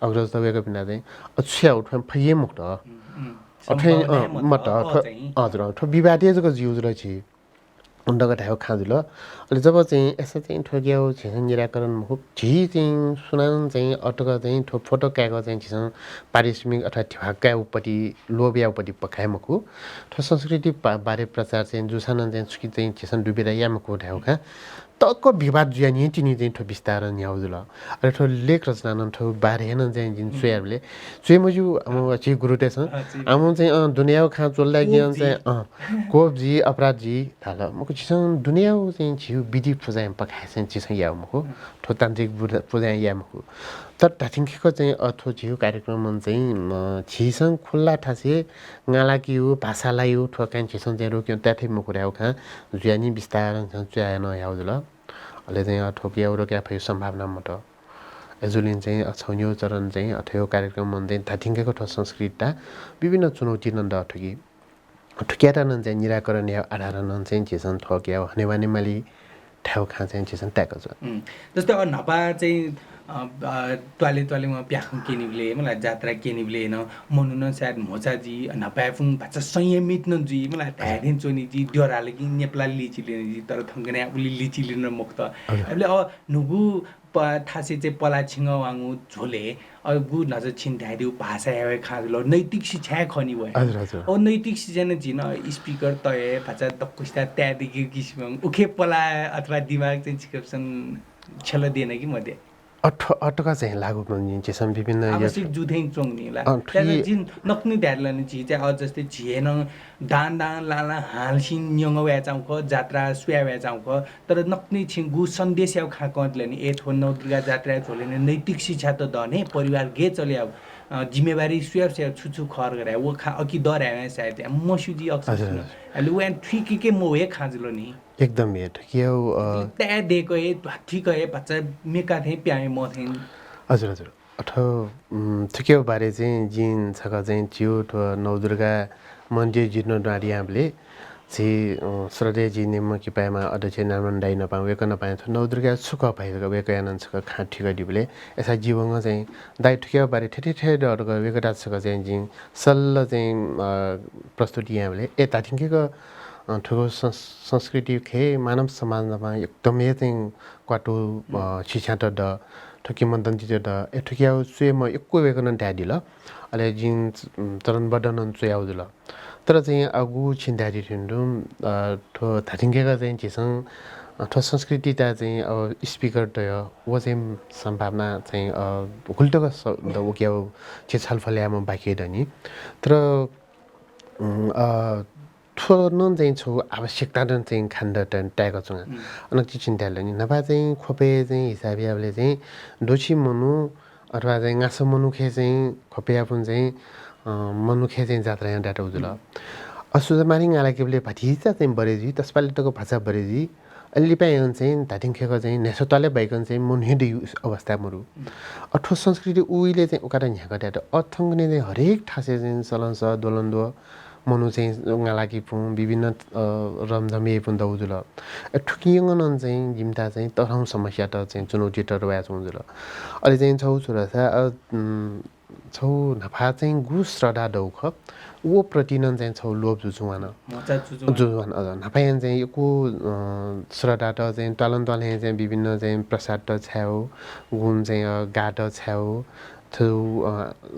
अग्रज वेगो बिना चाहिँ अछ्या उठम फये मुक्त अथे मत हजुर ठो विवादीय जको जिउज रछि उन्दग ढाउ खाजुल अहिले जब चाहिँ यसो चाहिँ ठोक्याउ छिसन निराकरण मुख झी चाहिँ सुनान चाहिँ अटक चाहिँ ठो फोटो क्याको चाहिँ छिसन पारिश्रमिक अथवा ठ्याक्का उपटि लोबिया उपटि पकाए मुखु ठो संस्कृति बारे प्रचार चाहिँ जुसान चाहिँ सुकि चाहिँ छिसन डुबेर या मुखु ढाउ खा तको विवाद जुया नि तिनी चाहिँ ठो विस्तार न्याउजुल अरे ठो लेख रचना न ठो बारे हेन चाहिँ जिन सुयाबले सुय मजु हम अछि गुरुतेस हम चाहिँ दुनियाउ खा चोल्ला ज्ञान चाहिँ कोप जी अपराध जी थाल मको छिसन दुनियाउ चाहिँ छिउ विधि पूजा पकाए चाहिँ छिसन याउ मको ठो तान्त्रिक पूजा या मको तर ताथिङको चाहिँ अथो छिउ कार्यक्रम चाहिँ छिसन खुल्ला ठासे गालाकी हो भाषालाई हो ठोकान छिसन चाहिँ रोक्यो त्याथे मको र्याउ खा जुयानी विस्तार चाहिँ न याउजुल अहिले चाहिँ ठोकिया रोक्या फै सम्भावना मत एजुलिन चाहिँ छौन्यो चरण चाहिँ अथयो कार्यक्रम चाहिँ ताथिङको ठो संस्कृतिता विभिन्न चुनौती नन्द ठोकी ठोकियाटा नन् चाहिँ निराकरण या आधार नन् चाहिँ छिसन ठोकिया हनेवाने माली ठाउँ खा चाहिँ छिसन ट्याको छ जस्तै नपा चाहिँ ट्वालेमा प्याखुङ केनिबले मलाई जात्रा केनिबले हैन मनुन सायद मोचाजी नपाफुङ भाषा संयमित न जी मलाई ढाडिन चोनी जी डराले कि नेपाली लिचिले जी तर थङ्गने उली लिचिले न मुक्त अहिले नुगु थासे चाहिँ पला छिङ वाङु झोले गु नज छिन ढाडिउ भाषा यावे खाजुल नैतिक शिक्षा खनि भयो ओ नैतिक शिक्षा न जिन स्पिकर तय भाषा तक्कुस्ता त्यादेखि किसिम उखे पला अथवा दिमाग चाहिँ छिकप्सन छल दिएन कि मध्ये अटका चाहिँ लागु पनि सम विभिन्न आवश्यक जुथेङ चोङनीला त्यहाँ जिन नक्नी ढ्याडलन छि चाहिँ जस्तै झिएन दान लाला हालसिन न्यङ व्याचाउक जात्रा स्व्या व्याचाउक तर नक्नी छिङ गु सन्देश याउ खा कतले नि ए थोन दुर्गा जात्रा छोले नैतिक शिक्षा त दने परिवार गे चल्या जिम्मेवारी स्व्या छुछु खर गरे वो खा अकि दर्या सायद मसुजी अक्सर अहिले वन ठिक के मोहे खाजुलो नि एकदम हे ठिक्यो त्या देखो हे ठीक है बच्चा मेका थे प्याए म थे हजुर हजुर अथो ठिक्यो बारे चाहिँ जिन छक चाहिँ जिउ ठो नवदुर्गा मन्दिर जित्न डाडियाले चाहिँ श्रद्धेय जी निम किपामा अध्यक्ष नारायण दाइ नपाउ वेक नपाए नवदुर्गा सुख भइरहेको वेक आनन्द छक खा ठिक दिबले यसै जीवङ चाहिँ दाइ ठिक्यो बारे ठेठी ठेडहरुको वेक डात छक चाहिँ जिन सल्ल चाहिँ प्रस्तुति यहाँले ए ताथिङको ठुलो संस्कृति खे मानव समाजमा एकदमै चाहिँ क्वाटो छिछाट द ठुकी मन्दन चिजो द ए ठुकियाउ सुए म एक्को वेकन ट्याडिल अले जिन तरन बडन चुयाउ जुल तर चाहिँ अगु छिन्दारी ठिन्डु ठो थाथिङकेका चाहिँ छिसङ ठो संस्कृति ता चाहिँ अब स्पिकर त वो चाहिँ सम्भावना चाहिँ हुल्टोका द उक्याउ छि छलफल्यामा बाँकी दनि तर ठो नन चाहिँ छौ आवश्यकता न चाहिँ खान्ड ट्यागो छ अन चिन्ताले नि नभए चाहिँ खोपे चाहिँ हिसाबले चाहिँ दोछी मनु अथवा चाहिँ गाँस मनुखे चाहिँ खोपे आफुन चाहिँ मनुखे चाहिँ जात्रा यहाँ डाटा उजुल असुजमारी गाला केले भाटिचा चाहिँ बरेजी त्यसपाले तको भाषा बरेजी अलि पाइन चाहिँ धाटिङखेको चाहिँ नेसोताले बाइकन चाहिँ मुनहिडी अवस्था मुरु अठो संस्कृति उहिले चाहिँ उकाटा न्याका डाटा अथङ्गने चाहिँ हरेक ठासे चाहिँ चलन्छ दोलन्दो मनु चाहिँ गालाकी पुँ विभिन्न रमझमे पुँ दौजुल ठुकियङ चाहिँ जिम्ता चाहिँ तरौँ समस्या त चाहिँ चुनौती त रया छौँजुल अहिले चाहिँ छौ छोरा छौ नफा चाहिँ गु श्रद्धा दौख वो प्रतिनन चाहिँ छौ लोभ जुचुवान जुचुवान अझ नपायन चाहिँ यो श्रद्धा त चाहिँ तलन तले चाहिँ विभिन्न चाहिँ प्रसाद त छ्याउ गुण चाहिँ गाट छ्याउ थु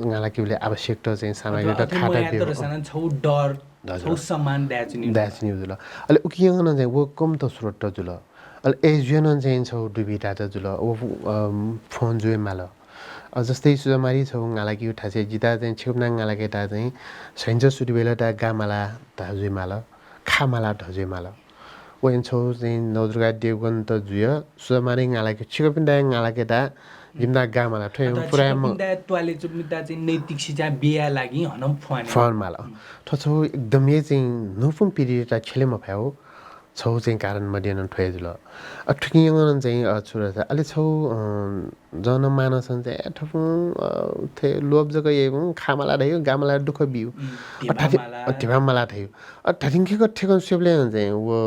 गालाकीले आवश्यक त चाहिँ सामग्री त खाता दियो छौ डर छौ सम्मान दाचिनी जुल अहिले उकियन चाहिँ वो कम त स्रोत त जुल अहिले एजुएन चाहिँ छौ डुबिटा त जुल ओ फोन जुए माल जस्तै सुजमारी छौ गालाकी उठासे जिता चाहिँ छेउना गालाकेटा चाहिँ सैन्छ सुरु बेला त गामाला धजुए माल खामाला धजुए माल वेन छौ चाहिँ नवदुर्गा देवगन त जुय सुजमारी गालाकी छिकोपिन्दा गालाकेटा जिम्दा गामाला ठ्याउ पुराम टोइलेट चुमिता चाहिँ नैतिक शिक्षा बिया लागि हनम फन माल ठछौ एकदमै चाहिँ नुफुम पिरियड छेलेमा भ्याउ छौ चाहिँ कारण मध्यन ठोयजुल ठुकियङ चाहिँ छोरा छ अलि छौ जनमानसन चाहिँ ठफु थे लोभ जग येगु खामाला रह्यो गामाला दुख बिउ ठेमाला थियो ठठिङकेको ठेकन सेबले चाहिँ वो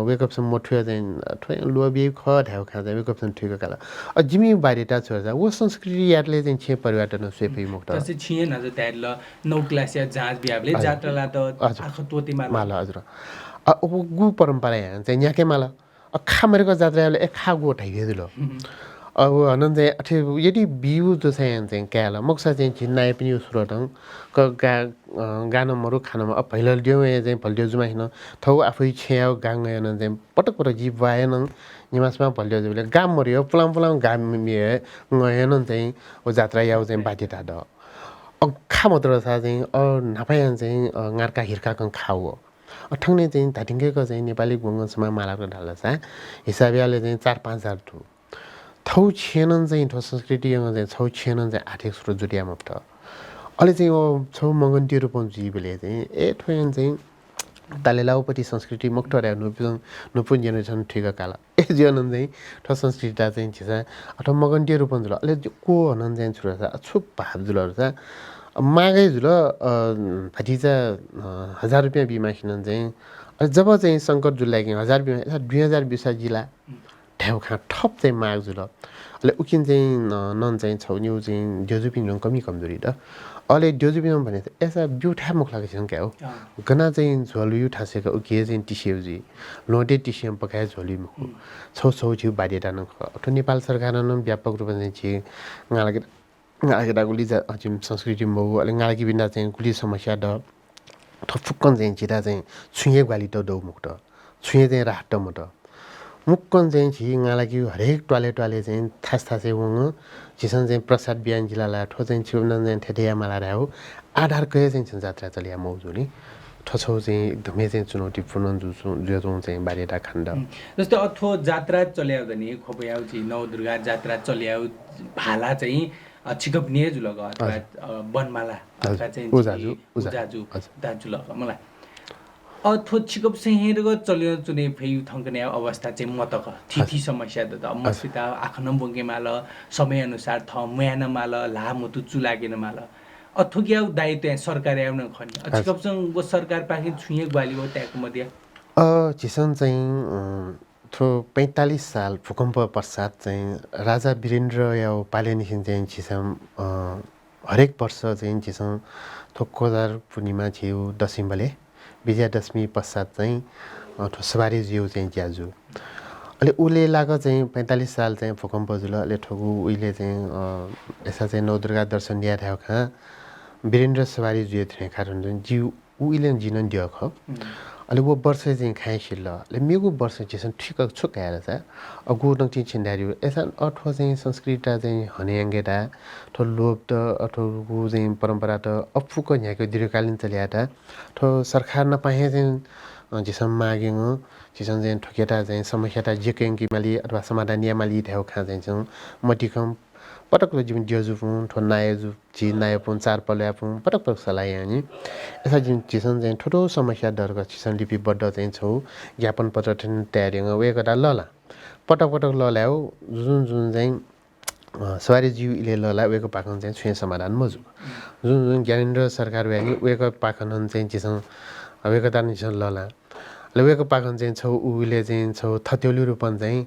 वेकअप सम मोठ्यो चाहिँ ठोय लोभ ख ढ्याउ खा चाहिँ वेकअप सम ठिक काला जिमी बारीटा छोरा छ वो संस्कृति यातले चाहिँ छे परिवर्तन सेपै मुक्त तसे छिए न त नौ क्लास या जाँच बिहाबले जात्रला त आख तोती माल हजुर गु परम्परा यहाँ चाहिँ यहाँकै माला खामेरको जात्राले एक खा गो ठाइदिलो अब हनन चाहिँ अठे यदि बिउ जो चाहिँ क्याला मक्सा चाहिँ छिन्नाए पनि सुरटङ क गानो मरु खानामा अब भैल दियो चाहिँ भल्दियो जुमा हिन थौ आफै छ्याउ गाङ गएन चाहिँ पटक पटक जीव भएन निमासमा भल्दियो जुले गाम मरियो पुलाम पुलाम गाम मिए गएन चाहिँ ओ जात्रा याउ चाहिँ बाध्यता द खा मात्र चाहिँ नापायन चाहिँ गार्का हिर्का कङ खाऊ अठङ्ने चाहिँ धाटिङकेको चाहिँ नेपाली गुङ्गसमा मालाको ढाल्दा छ हिसाबले चाहिँ 4-5 हजार थु थौ छेनन चाहिँ ठो संस्कृति चाहिँ छौ छेनन चाहिँ आर्थिक स्रोत जुटियामा त अहिले चाहिँ छौ मगन्ती रूपमा जीवले चाहिँ ए ठोयन चाहिँ तालेलाउपट्टि संस्कृति मुक्त रह्यो नुपुन जेनेरेसन ठिक काला ए जीवन चाहिँ ठो संस्कृति चाहिँ छिसा अथवा मगन्ती रूपमा जुल अहिले को हनन चाहिँ छुरा छ छुप भाव जुलहरू छ मागै जुल फटिचा 1000 रुपियाँ बिमा खिनन चाहिँ जब चाहिँ सङ्कट जुलाइ 1000 बिमा 2020 जिल्ला ढ्याउ खा ठप चाहिँ माग जुल अहिले उकिन चाहिँ नन चाहिँ छौन्यु चाहिँ ड्योजुपिङ कमी कमजोरी त अहिले ड्योजुपिङ भने यसो ब्युठा मुख लागेछ क्या हो गना चाहिँ झोलु ठासेको उकिए चाहिँ टिस्युजी लोटे टिस्यु पकाए झोली मुख छौ छौ छिउ बाडेटा न अथवा नेपाल सरकार न व्यापक रूपमा चाहिँ छि गालाकेटा गुली जिम संस्कृति मौ अलि गालाकी बिना चाहिँ गुली समस्या द ठफुक्कन चाहिँ छिटा चाहिँ छुए ग्वाली त दौ मुक्त छुए चाहिँ राट म त मुक्कन चाहिँ छि गालाकी हरेक टोले चाहिँ थासे वङ छिसन चाहिँ प्रसाद बिहान जिल्लालाई ठो चाहिँ छिउन चाहिँ ठेठिया माला रह्यो आधारकै चाहिँ जात्रा चलिया मौजुली ठछौ चाहिँ एकदमै चाहिँ चुनौतीपूर्ण जुझौँ चाहिँ बारेटा खण्ड जस्तो अथो जात्रा चल्याउ भने खोपयाउ चाहिँ नवदुर्गा जात्रा चल्याउ भाला चाहिँ छिकप निए जुलग अथवा बनमाला अथवा चाहिँ उजाजु दाजुलग मलाई अथो छिकप सेहेरको चल्यो चुने फेयु थङ्कने अवस्था चाहिँ मतक थिथि समस्या त मस्पिता आखनम बङ्गे माल समय अनुसार थ म्यान माल लामुतु चुलागेन माल अथोक्याउ दायित्व सरकार आउन खनि छिकपसँग सरकार पाखे छुए ग्वाली हो त्याको मध्ये छिसन चाहिँ थो 45 साल भूकम्प पश्चात चाहिँ राजा वीरेन्द्र या पालेनिखिन चाहिँ छिसम हरेक वर्ष चाहिँ छिसम थोक्कोदार पूर्णिमा छिउ दशैंबले विजयादशमी पश्चात चाहिँ सवारी जिउ चाहिँ ज्याजु अहिले उसले लाग चाहिँ 45 साल चाहिँ भूकम्प जुल अहिले ठोकु उहिले चाहिँ यसा चाहिँ नवदुर्गा दर्शन दिया थियो खा वीरेन्द्र सवारी जिउ थियो कारण चाहिँ जिउ उहिले जिन दियो ख अहिले वो वर्ष चाहिँ खाइसिल ले मेगु वर्ष चाहिँ ठिक छुक आएर छ अगु नङ चाहिँ छिन्डारी यसा अठो चाहिँ संस्कृत चाहिँ हनेङ्गेटा ठो लोभ त अठो गु चाहिँ परम्परा त अफुको यहाँको दीर्घकालीन चल्या था ठो सरकार नपाए चाहिँ जिसम मागेङ जिसम चाहिँ ठोकेटा चाहिँ समस्या त जेकेङ्की माली अथवा समाधान नियमाली थियो खा चाहिँ मटिकम पटक जीवन ज्योजुपुन ठो नायजु जी नायपुन चार पल्यापुन पटक पटक सलाय अनि यसा जिन चिसन चाहिँ ठुलो समस्या डरको चिसन लिपि बड्ड चाहिँ छौ ज्ञापन पत्र ठिन तयारीङ वे गदा लला पटक पटक लल्याउ जुन जुन चाहिँ सवारी जीव इले लला वेको पाखन चाहिँ छुए समाधान मजु जुन जुन ज्ञानेन्द्र सरकार व्यानी वेको पाखन चाहिँ चिसन वेको तान चिसन लला वेको पाखन चाहिँ छौ उले चाहिँ छौ थत्योली रूपन चाहिँ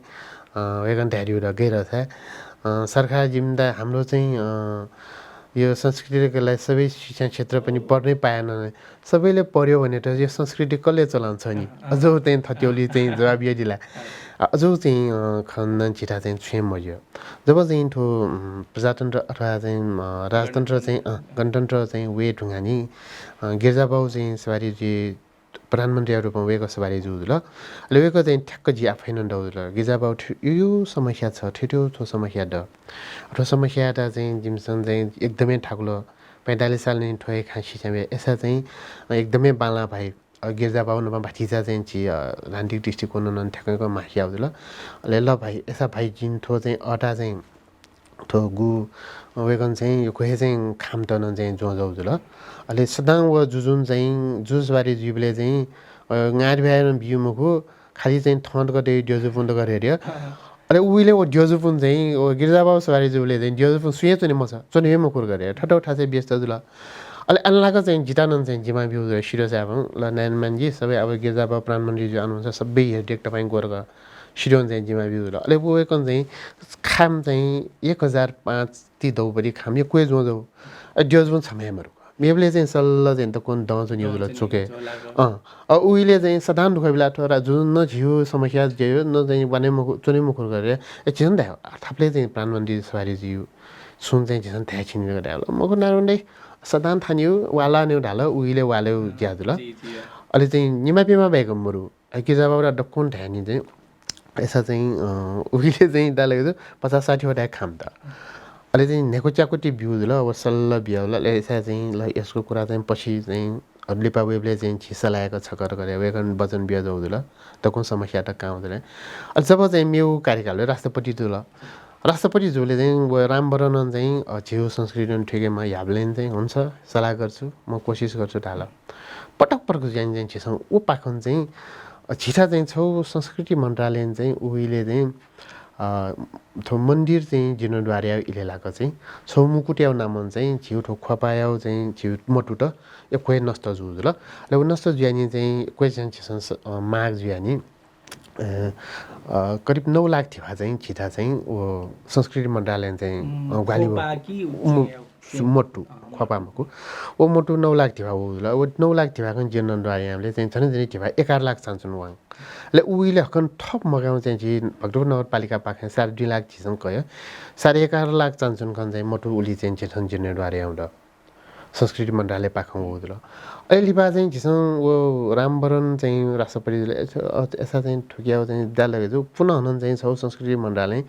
वेगन तयारी र गएर छ सरकार जिम्दा हाम्रो चाहिँ यो संस्कृतिको लागि सबै शिक्षा क्षेत्र पनि पढ्नै पाएन सबैले पढ्यो भने त यो संस्कृति कसले चलाउँछ नि अझौ चाहिँ थत्योली चाहिँ जवाब दिला अझौ चाहिँ खनन छिटा चाहिँ छुए मज्यो जब चाहिँ ठो प्रजातन्त्र अथवा चाहिँ राजतन्त्र चाहिँ गणतन्त्र चाहिँ वे ढुङ्गानी गिर्जाबाउ चाहिँ सवारीजी प्रधानमन्त्री रूपमा वेको सवारी जुल अहिले वेको चाहिँ ठ्याक्क जी आफै न डौल गिजाबाउ यो समस्या छ ठिठो थो समस्या ड ठो समस्या त चाहिँ जिमसन चाहिँ एकदमै ठाकुलो 45 साल नै ठोए खाँसी चाहिँ यसा चाहिँ एकदमै बाला भाइ गिर्जाबाउ नमा भाटिजा चाहिँ छि रान्टिक डिस्ट्रिक्ट न ठ्याक्कैको माथि आउँछ ल अहिले ल भाइ यसा भाइ जिन थो चाहिँ अटा चाहिँ थो गु वेगन चाहिँ यो कोही चाहिँ खाम तन चाहिँ जो जाउँछ ल अहिले सदाङ व जुजुन चाहिँ जुसबारी जीवले चाहिँ गाडी भएर बिउमुखो खालि चाहिँ थन्ड गटे ड्योजुपुन गरे हेऱ्यो अहिले उहिले ओ ड्योजुपुन चाहिँ ओ गिर्जाबाउ सवारी जीवले चाहिँ ड्योजुपुन सुए चुने म छ चुने हे मुखुर गरे ठटौ ठासे व्यस्त जुल अहिले अनलाको चाहिँ जितानन चाहिँ जिमा बिउ शिरो चाहिँ अब ल नारायणमानजी सबै अब गिर्जाबाउ प्रधानमन्त्रीजी आउनुहुन्छ सबै हेरदेख तपाईँ गोर्ग शिरोन चाहिँ जिमा बिउ ल अहिले वेकन चाहिँ खाम चाहिँ 1005 ती दौबरी खाम यो कोही जो जो ड्योजुपुन छमेमहरु मेबले चाहिँ सल्ल चाहिँ त कोन दन्छ न्युजल चुके उहिले चाहिँ सदान दुख बेला थोरा जुन न झियो समस्या जेयो न चाहिँ बने मुख चुने मुखर गरे एकछिन द थाप्ले चाहिँ प्रधानमन्त्री सवारी जिउ सुन चाहिँ झन् थाहा छिन गरे मको नारुन्डे सदान थान्यो वाला न्यु ढाल उहिले वाले ज्याजुल अहिले चाहिँ निमापीमा भएको मुरु के जबाउरा डक्कुन ठानी चाहिँ यसा चाहिँ उहिले चाहिँ डालेको 50-60 वटा खाम त अहिले चाहिँ नेकोच्याकोटी भ्यू ल अब सल्ल भ्याउ ल यसमा चाहिँ ल यसको कुरा चाहिँ पछि चाहिँ लिपा वेबले चाहिँ छिसा लागेको छकर गरे वेगन वचन बिहा जाउँदै ल त कुन समस्या त कहाँ हुँदैन अहिले जब चाहिँ मेउ कार्यकालले राष्ट्रपति जो ल राष्ट्रपति जोले चाहिँ रामवरण चाहिँ छेउ संस्कृति ठिकैमा हाब्लेन चाहिँ हुन्छ सल्लाह गर्छु म कोसिस गर्छु ढाल पटक पटक जाइन चाहिँ छिसौँ ऊ पाखन चाहिँ छिटा चाहिँ छौ संस्कृति मन्त्रालय चाहिँ उहिले चाहिँ थो मन्दिर चाहिँ जीर्णोद्वार इले लाको चाहिँ छौ मुकुट्याउ नामन चाहिँ छिउ ठो खपायाउ चाहिँ छिउ मटु त यो कोही नष्ट जुज ल उ नष्ट जुयानी चाहिँ कोही चाहिँ माघ जुयानी करिब 9 लाख थिवा चाहिँ छिटा चाहिँ ओ संस्कृति मन्त्रालय चाहिँ गाली मोटु खपामको ओ मोटु 9 लाख थिवा हो ल ओ 9 लाख थिवाको जीर्णोद्वार हामीले चाहिँ झन् झन् थिवा 11 लाख चाहन्छन् वाङ ले उहिले हकन थप मगाउ चाहिँ जी भक्तपुर नगरपालिका पाखे 2.5 लाख छिसं कयो 11.5 लाख चाहन्छन् कन चाहिँ मोटु उली चाहिँ झन् जीर्णोद्वार आउँदा संस्कृति मन्त्रालय पाखौ हो ल अहिले बा चाहिँ झिसं वो रामवरण चाहिँ राष्ट्रपतिले यसा चाहिँ ठुक्याउ चाहिँ दालगे जो पुनः हुन चाहिँ छौ संस्कृति मन्त्रालय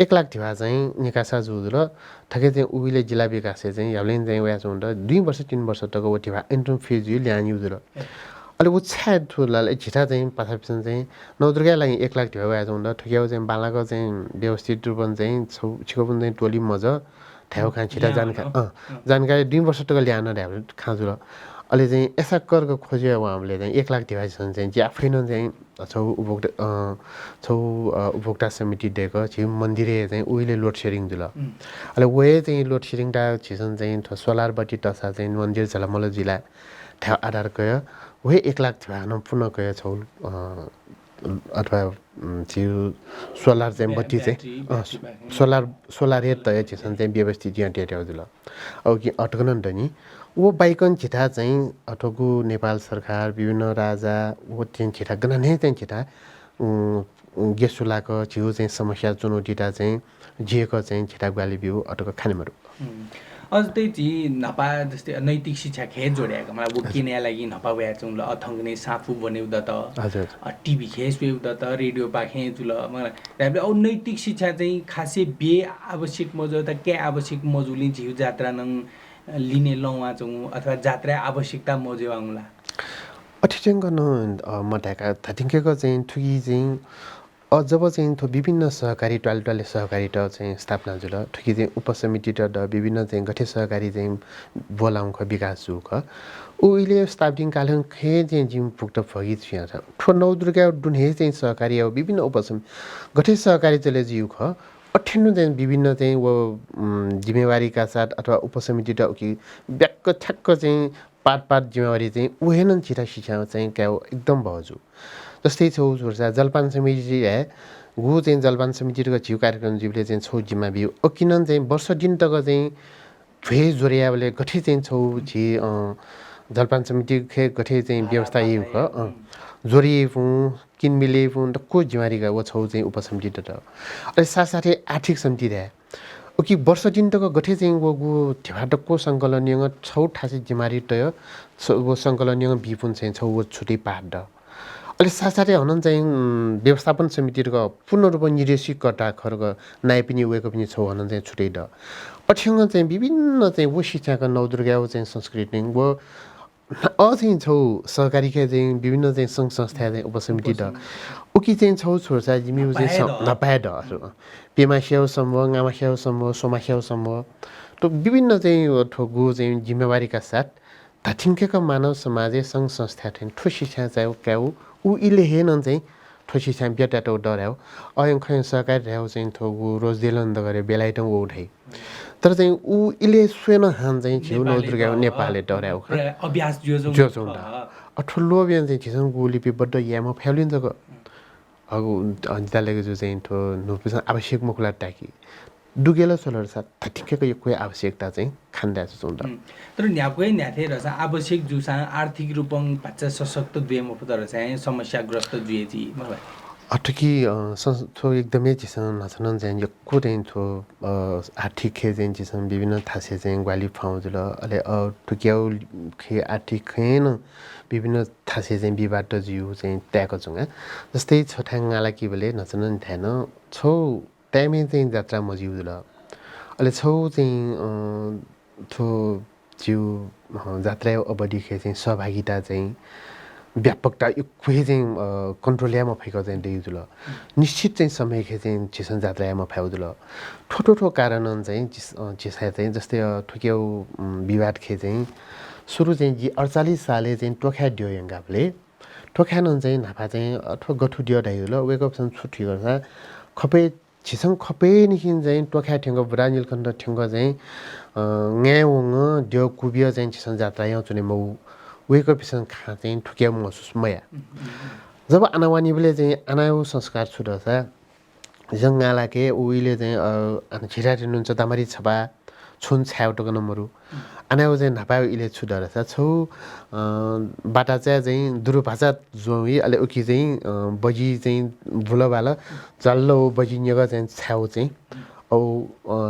1 लाख थिवा चाहिँ निकासा जुज र ठके चाहिँ उहिले जिल्ला विकास चाहिँ याब्लेन चाहिँ वया छ हुन्छ 2 वर्ष 3 वर्ष तक वो थिवा इन्टर्म फी जु ल्यान युज र अहिले उत्साह ठुलाले छिटा चाहिँ पाछापिसन चाहिँ नवदुर्गा लागि 1 लाख थिवा वया छ हुन्छ ठुक्याउ चाहिँ बालाको चाहिँ व्यवस्थित रूपन चाहिँ छौ छिकोपन चाहिँ टोली मज ठ्याउ खा छिटा जानकारी 2 वर्ष तक ल्यान ढ्याउ खाजु र अहिले चाहिँ यसा करको खोज्यो उहाँले चाहिँ 1 लाख दिवासन चाहिँ जे आफै न चाहिँ छौ उपभोक्ता समिति दिएको छिउ मन्दिरे चाहिँ उहिले लोड सेडिङ जुल अहिले वे चाहिँ लोड सेडिङ टा छिसन चाहिँ सोलर बत्ती टसा चाहिँ मन्दिर झलमल जिल्ला ठ्याउ आधार गयो वे 1 लाख थिवा न पुनः गयो छौ अथवा 지우 सोलर चाहिँ बत्ती चाहिँ सोलर हेड त चिसन चाहिँ व्यवस्थित यहाँ टेट्याउँदिल अब कि अटकन नि त नि वो बाइकन छिटा चाहिँ अटोकु नेपाल सरकार विभिन्न राजा वो चाहिँ छिटा गनाने चाहिँ छिटा गेसुलाको जिउ चाहिँ समस्या चुनौतीटा चाहिँ जिएको चाहिँ छिटा ग्वाली बिउ अटोको खानेमहरू अझै चाहिँ नपा जस्तै नैतिक शिक्षा खेत जोड्याएको मलाई वो किने लागि नपा भ्या चुङ ल अथङ्गने साफु बन्यो द त हजुर टिभी खेस पे द त रेडियो पाखे चुल मलाई हामीले अब नैतिक शिक्षा चाहिँ खासै बे आवश्यक मजु त के आवश्यक मजुलिन झिउ जात्रा नङ लिने लौवा चुङ अथवा जात्रा आवश्यकता मजु आउँला अठिटेङ गर्न मटाका थाटिङकेको चाहिँ थुकी चाहिँ जब चाहिँ थो विभिन्न सहकारी ट्वाले सहकारी त चाहिँ स्थापना जुल ठुकी चाहिँ उपसमिति त विभिन्न चाहिँ गठे सहकारी चाहिँ बोलाउँख विकास जुख उहिले स्थापना कालन खे चाहिँ जिम पुग्ट फगी छिया छ ठो नौ दुर्गा दुन्हे चाहिँ सहकारी अब विभिन्न उपसमिति गठे सहकारी चले जिउ ख अठेन्नु चाहिँ विभिन्न चाहिँ वो जिम्मेवारीका साथ अथवा उपसमिति त कि ब्याक्क ठ्याक्क चाहिँ पाट जिम्मेवारी चाहिँ उहेन छिटा शिक्षा चाहिँ क्या एकदम भजु जस्तै छौ छोर्सा जलपान समिति है गु चाहिँ जलपान समितिको जिउ कार्यक्रम जीवले चाहिँ छौ जिम्मा बिउ अकिनन चाहिँ वर्ष दिन तक चाहिँ भे जोरियाले गठे चाहिँ छौ झि जलपान समिति खे गठे चाहिँ व्यवस्था यी ख जोरिए फु किनमिले फु को जिम्मेवारीका वो छौ चाहिँ उपसमिति त अहिले साथसाथै आर्थिक समिति रहे ओके वर्ष दिन तक गठे चाहिँ वो गु ठेवाटको सङ्कलनीय छौ ठासी जिम्मेवारी तय वो सङ्कलनीय बिपुन चाहिँ छौ वो छुट्टै पाड अहिले साथसाथै हुन चाहिँ व्यवस्थापन समितिको पूर्ण रूपमा निर्देशित कर्ता खर्ग नाइ पनि उएको पनि छौ हुन चाहिँ छुट्टै द अठ्याङ्ग चाहिँ विभिन्न चाहिँ वो शिक्षाका नवदुर्गा चाहिँ संस्कृति वो चाहिँ छौ सहकारीका चाहिँ विभिन्न चाहिँ सङ्घ संस्था चाहिँ उपसमिति द उकी चाहिँ छौ छोर्सा जिमी चाहिँ नपाए द पेमा स्याउ समूह गामा स्याउ समूह सोमा स्याउ समूह त विभिन्न चाहिँ ठोगु चाहिँ जिम्मेवारीका साथ धाथिङ्केका मानव समाज सङ्घ संस्था थिएन ठो शिक्षा चाहिँ क्याउ ऊ इले हेन चाहिँ ठो शिक्षा ब्याटाटो डरायो अयं खै सहकारी रह्यो चाहिँ थोगु रोज दिलन द गरे बेलाइटङ उठाइ तर चाहिँ ऊ इले स्वेन हान चाहिँ छिउ नौ दुर्गा नेपालले डरायो अभ्यास जोजौँदा ठुलो बिहान चाहिँ छिसन गुलिपी बड्ड यामा फ्यालिन्छ ग हगु अन्तालेको जो चाहिँ ठो नुपिसन आवश्यक मुखला टाकी डुगेला सोलर साथ ठिकैको यो कोही आवश्यकता चाहिँ खान्दा सुन्दा तर न्यापै न्याथे रहेछ आवश्यक जुसा आर्थिक रूपङ बच्चा सशक्त दुएम उपतर चाहिँ समस्याग्रस्त जुएची मलाई अटकी थो एकदमै चिसन नछन चाहिँ यो को चाहिँ थो आर्थिक खे चाहिँ चिसन विभिन्न थासे चाहिँ ग्वाली फाउँजुल अले टुक्याउ खे आर्थिक खेन विभिन्न थासे चाहिँ विबाट जिउ चाहिँ त्याएको छौँ जस्तै छोटाङ्गाला कि बेले नचन थिएन छौ टाइमै चाहिँ जात्रा मजिउजुल अहिले छौ चाहिँ थो जिउ जात्रा अवधि खे चाहिँ सहभागिता चाहिँ व्यापकता यो कोही चाहिँ कन्ट्रोलयामा फैको चाहिँ देउजुल निश्चित चाहिँ समय खे चाहिँ चिसन जात्रायामा फ्याउजुल ठोठो कारण चाहिँ चिसा चाहिँ जस्तै ठुक्याउ विवाद खे चाहिँ सुरु चाहिँ 48 साले चाहिँ टोख्या दियो यङ्गाले टोख्यान चाहिँ नाफा चाहिँ अथवा गठु दियो ढाइजुल वेकअप छुट्टी गर्छ खपे छिसङ खपे निखिन चाहिँ टोख्या ठेङ्ग बुढा नीलकण्ठ ठेङ्ग चाहिँ ङ्याउङ दियो कुबियो चाहिँ छिसन जात्रा यहाँ चुने मौ वेको पिसन खा चाहिँ ठुक्या महसुस मया जब आनावानीले चाहिँ अनाउ संस्कार छुट छ जङ्गालाके उहिले चाहिँ छिराटिनुहुन्छ तामारी छपा छुन छ्याउटको नम्बरु अनाउ चाहिँ नापाउ इले छुट रहेछ छौ बाटा चाहिँ दुरु भाषा जोइ अहिले उकी चाहिँ बजी चाहिँ भुलबाल जल्लो बजी नेग चाहिँ छ्याउ चाहिँ औ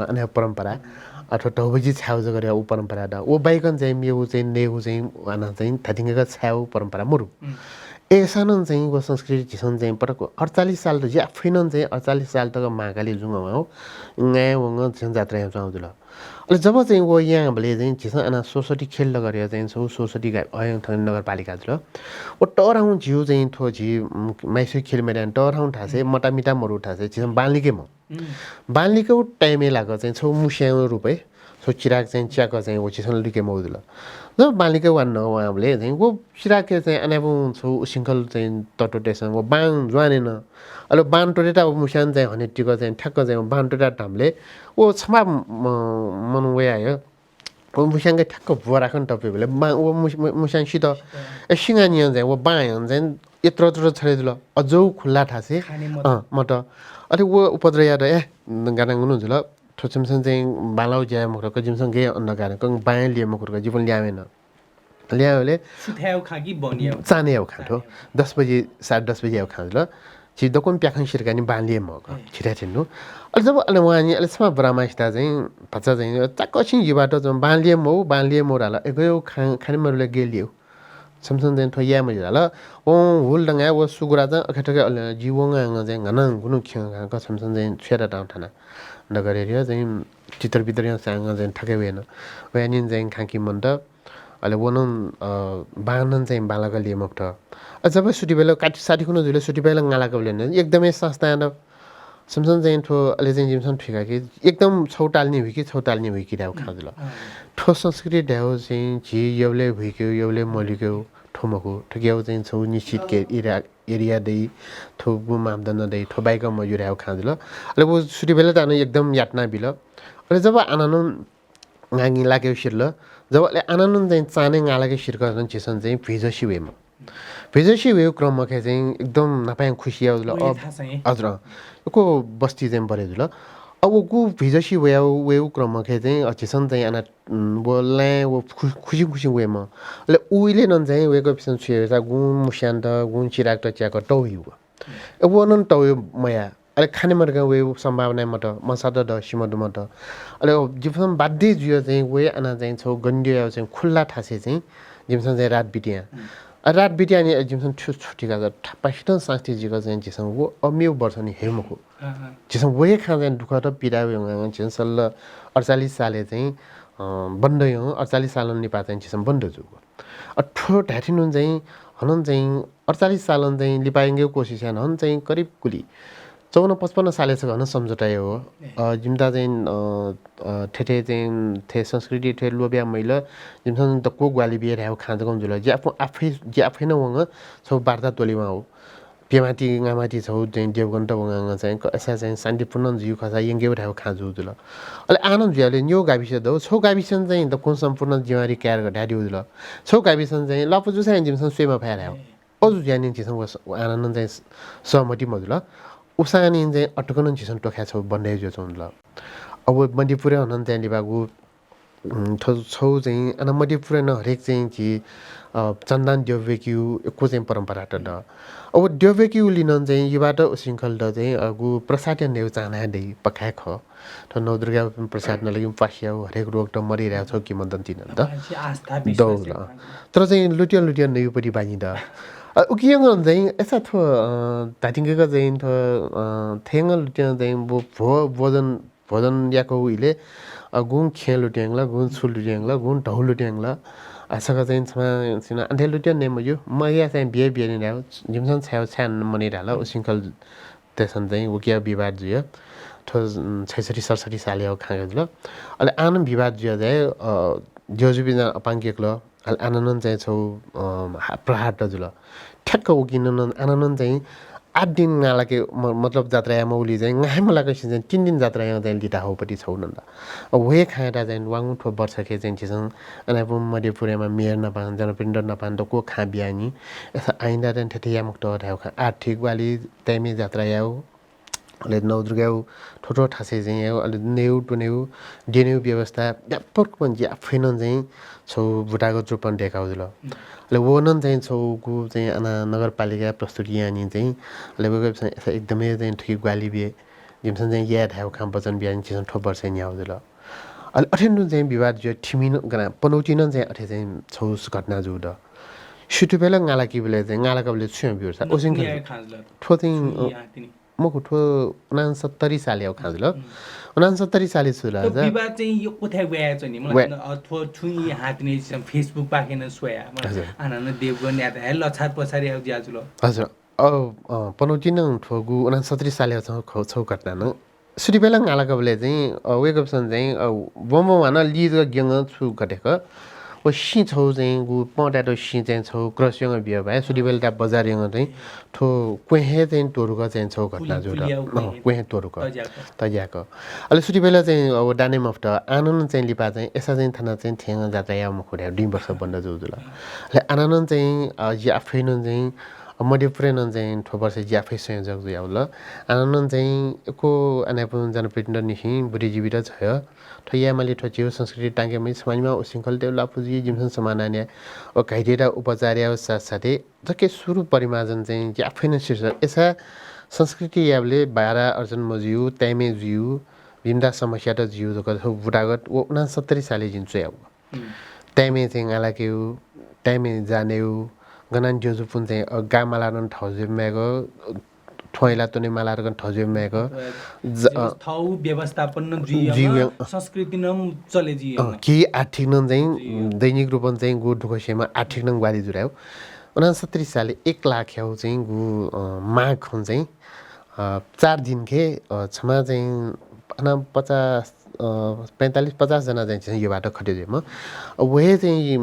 अना परम्परा अथवा टौबजी छ्याउ गरे ऊ परम्परा द ओ बाइकन चाहिँ मेउ चाहिँ नेउ चाहिँ अना चाहिँ थाटिङका छ्याउ परम्परा मुरु एसानन चाहिँ वो संस्कृति चिसन चाहिँ पटक 48 साल त जे आफैनन चाहिँ 48 साल तक महाकाली जुङमा हो ङाय वङ छिन जात्रा यहाँ आउँदुल अहिले जब चाहिँ वो यहाँ भले चाहिँ चिसन अना सोसाइटी खेल गरेर चाहिँ छौ सोसाइटी अयङ थन नगरपालिका जुल ओ टराउँ झिउ चाहिँ थो झि माइसु खेल मैदान टराउँ ठासे मटामिटा मरु ठासे चिसन बालिके म बालिके टाइमै लाग्यो चाहिँ छौ मुस्याउ रुपै छौ चिराग चाहिँ च्याको चाहिँ ओ चिसन लिके मौदुल जब बालिके वान न उहाँले चाहिँ वो चिराग चाहिँ अनाबु छौ सिङ्कल चाहिँ टटोटेसन वो बाङ ज्वानेन अहिले बान टोटेटा मुस्यान चाहिँ हनेटीको चाहिँ ठ्याक्क चाहिँ बान टोटेटा ढामले ओ छमा मनु वे आयो ओ मुस्याङकै ठ्याक्क भुवा राखन टपे बेले बा ओ मुस्याङ सित सिङ्गानियन चाहिँ वो बायन चाहिँ यत्रो छरेजुल अझौ खुल्ला ठासे मट अरे वो उपद्र याद गाना हुनुहुन्छ ल ठोचमसन चाहिँ बालाउ ज्या मुखरको जिमसँग गे अन्न गानाको बायाँ लिए मुखरको जीवन ल्यावेन ल्याओले सुथ्याउ खाकी बनियो चाने आउ खान्थो 10 बजे 10:30 बजे आउ खान्छ ल छि दकोन प्याखन सिरकानी बालिए मको छिरा छिन्नु अहिले जब अहिले उहाँनी अहिले सम ब्रामास्ता चाहिँ भच्चा चाहिँ चाकछि युबाट जम बालिए मौ राला एगयो खाने मरुले गेलियो समसन चाहिँ थो या मजला ल ओ हुल डंगा वो सुगुरा चाहिँ अखेटके जीवङ चाहिँ घन गुनु ख क समसन चाहिँ छेरा टाउ थाना नगरेरिया चाहिँ चित्र बित्र सँग चाहिँ ठके वेन वयानिन चाहिँ खाकी मन त अहिले वनन बानन चाहिँ बालाका लिए मक्ट जब सुटी बेला काटी साथी कुन जुले सुटी बेला गालाका बेला एकदमै संस्था समसन चाहिँ थो अहिले चाहिँ जिमसन ठिका कि एकदम छौटाल्ने हुई कि छौटाल्ने हुई कि ड्याउ खाजुल ठो संस्कृति ड्याउ चाहिँ झि एउले भुइक्यो एउले मलिक्यो ठोमको ठग्याउ चाहिँ छौ निश्चित के एरिया दे थो गु मापदण्ड दे थो बाइक मजुर्याउ खाजुल अहिले वो सुटी बेला त एकदम यातना बिल अहिले जब आनन गाङ्गी लाग्यो शिरल जब आनन चाहिँ चाने गालाके शिरक चिसन चाहिँ भिजसी वेमा भिजसी वेउ क्रममा चाहिँ एकदम नपाए खुसी आउल हजुर को बस्ती चाहिँ परेजुल अब गु भिजसी वेउ क्रममा चाहिँ चिसन चाहिँ आना बोल्ने वो खुसी वेमा ले उइले नन चाहिँ वेको पिसन छुएसा गुण मुस्यान्त गुण चिराक त च्याक टौयु अब नन टौयो मया अहिले खाने मर्का वे सम्भावना मट मसादा द सिमदु मट अहिले जिमसन बाध्य जुयो चाहिँ वे आना चाहिँ छौ गन्डिया चाहिँ खुल्ला ठासे चाहिँ जिमसन चाहिँ रात बिटिया नि जिमसन छुटीका ठप्पासित सांस्कृतिक चाहिँ जिसन वो अमिउ वर्ष नि हेमको जिसन वे खा चाहिँ दुख र पीडा जिसन सल्ल 48 साले चाहिँ बन्द यो 48 साल निपा चाहिँ जिसन बन्द जुको ठो ढाठिनुन चाहिँ हनन चाहिँ 48 साल चाहिँ लिपाइङ्गे कोसिस हन चाहिँ करिब कुली 54-55 सालेसम्म घन सम्झौतायो हो जिम्दा चाहिँ ठेठे चाहिँ थे संस्कृति ठे लोबिया मैला जिमसन त को ग्वाली बिहे ह्याउ खाँदा कम जुल जे आफै न वङ छौ वार्ता टोलीमा हो पेमाटी गामाटी छौ चाहिँ देवगन्त वङ चाहिँ ऐसा चाहिँ शान्तिपूर्ण जिउ खसा यङ्गे ह्याउ खाँजु जुल अहिले आनन्द जियाले न्यू गाविस दौ छौ गाविसन चाहिँ त कोन सम्पूर्ण जिम्मेवारी क्यार गढाड्यो जुल छौ गाविसन चाहिँ लपजु चाहिँ जिमसन स्वेमा फायर ह्याउ अजु ज्यानि जिसन आनन्द चाहिँ सहमति मजुल उसानी चाहिँ अटकन चिसन टोख्या छौ बन्दै जो छौ ल अब मध्यपुरे हनन चाहिँ लिबागु छौ चाहिँ अन मध्यपुरे न हरेक चाहिँ कि चन्दन देववेक्यु को चाहिँ परम्परा त द अब देववेक्यु लिन चाहिँ युबाट उसिंखल द चाहिँ अगु प्रसाद नेउ चाना दे पकाए ख त नौ दुर्गा प्रसाद न लागि पासिया हरेक रोग त मरिरा छौ कि मन्दन तिन त आस्था विश्वास तर चाहिँ लुटिया नेउपटी बानी द उकियङ चाहिँ यसा थो धाटिङको चाहिँ थो थेङ लुट्याङ चाहिँ भोजन याको उहिले गुण खे लुट्याङला गुण छु लुट्याङला गुण ढौ लुट्याङला आशका चाहिँ छिन अन्धे लुट्याङ ने मयो म या चाहिँ बिहे नि ल्याउ जिमसन छ्यान मनिराला उसिंखल त्यसन चाहिँ उकिया विवाद जुयो थो 66-67 साले हो खाएको ल अहिले आनन्द विवाद जुयो चाहिँ जोजुबिना अपाङ्केक ल आनन्द चाहिँ छौ प्रहार त जुल ठ्याक्क उकिन आनन्द चाहिँ 8 दिन नालाके मतलब जात्रा मौली चाहिँ गाइमा लागेपछि चाहिँ 3 दिन जात्रा चाहिँ लिटा होपट्टि छौ न वे खाएटा चाहिँ वाङ ठो वर्षके चाहिँ छिसँग अनापु मध्यपुरेमा मेयर नपान जनपिण्ड नपान त को खा बिहानी यसा आइन्दा चाहिँ ठेठिया मुक्त हटाउ खा आर्थिक वाली त्यामी जात्रा याउ अहिले नौ दुर्गाउ ठोठो ठासे चाहिँ याउ अहिले नेउ टुनेउ डेनेउ व्यवस्था व्यापक पनि आफै न चाहिँ छौ बुटाको चुपन देखाउ दिल अहिले वनन चाहिँ छौको चाहिँ आना नगरपालिका प्रस्तुति यानी चाहिँ अहिले यसो एकदमै चाहिँ ठिक ग्वाली बिहे जिमसन चाहिँ याद हाउ खाम बचन बिहानी चिसन ठोप वर्ष नि आउँदिल अहिले अठेन्डु चाहिँ विवाद जो ठिमिन गना पनौटिन चाहिँ अठे चाहिँ छौ घटना जुद सुटुबेला गालाकी बेला चाहिँ गालाका बेला छुया बिर्सा ओसिङ ठो चाहिँ मको ठो 69 साले हो खाजुल 69 साले सुला त विवाद चाहिँ यो कोठा गया छ नि मलाई अथवा छुई हातने फेसबुक पाकेन सोया आनन देवगन या त लछात पछारी आउ ज्याजुल हजुर पनौटिन ठोगु 69 साले छौ घटना न सुरिबेला गालाका बेला चाहिँ वेकअपसन चाहिँ बम भन लिज ग्याङ छु घटेको ओ सी छौ चाहिँ गु पटाटो सी चाहिँ छौ क्रससँग बिहे भए सुरिबेला बजारसँग चाहिँ ठो क्वेहे चाहिँ टोरुका चाहिँ छौ घटना जोड क्वेहे टोरुका तयाको अहिले सुरिबेला चाहिँ अब डाने मफ्ट आनन्द चाहिँ लिपा चाहिँ यसा चाहिँ थाना चाहिँ थेङ जात्रा या मुखुड्या 2 वर्ष बन्द जोजुल अहिले आनन्द चाहिँ जे आफैन चाहिँ मध्यपुरेन चाहिँ ठोपर से ज्याफै संयोजक जो याउल आनन चाहिँ को अनापुन जनप्रिन्ट निहि बुद्धिजीवी र छ ठया मैले ठचियो संस्कृति टाङ्गे मै समाजमा उसिंखल त्यो लापुजी जिमसन समानान्या ओ घाइटेरा उपचार्य साथसाथै जके सुरु परिमार्जन चाहिँ ज्याफै न शीर्षक एसा संस्कृति याबले 12 अर्जुन मजियु तैमे जियु भीमदा समस्या त जियु जक बुटागत 69 साले जिन्छु याउ तैमे चाहिँ गालाकेउ तैमे जानेउ गनान जोजुपुन चाहिँ गामालारन ठौजेमेको ठोइला तने मालारगन ठौजेमेको ठाउँ व्यवस्थापन जियो संस्कृति नम चले जियो कि आर्थिक नन चाहिँ दैनिक रूपन चाहिँ गु ढुकसेमा आर्थिक नन ग्वाली जुरायो 69 साले 1 लाख याउ चाहिँ गु माघ हुन चाहिँ 4 दिन के क्षमा चाहिँ 45-50 जना चाहिँ यो बाटो खट्यो म वहे चाहिँ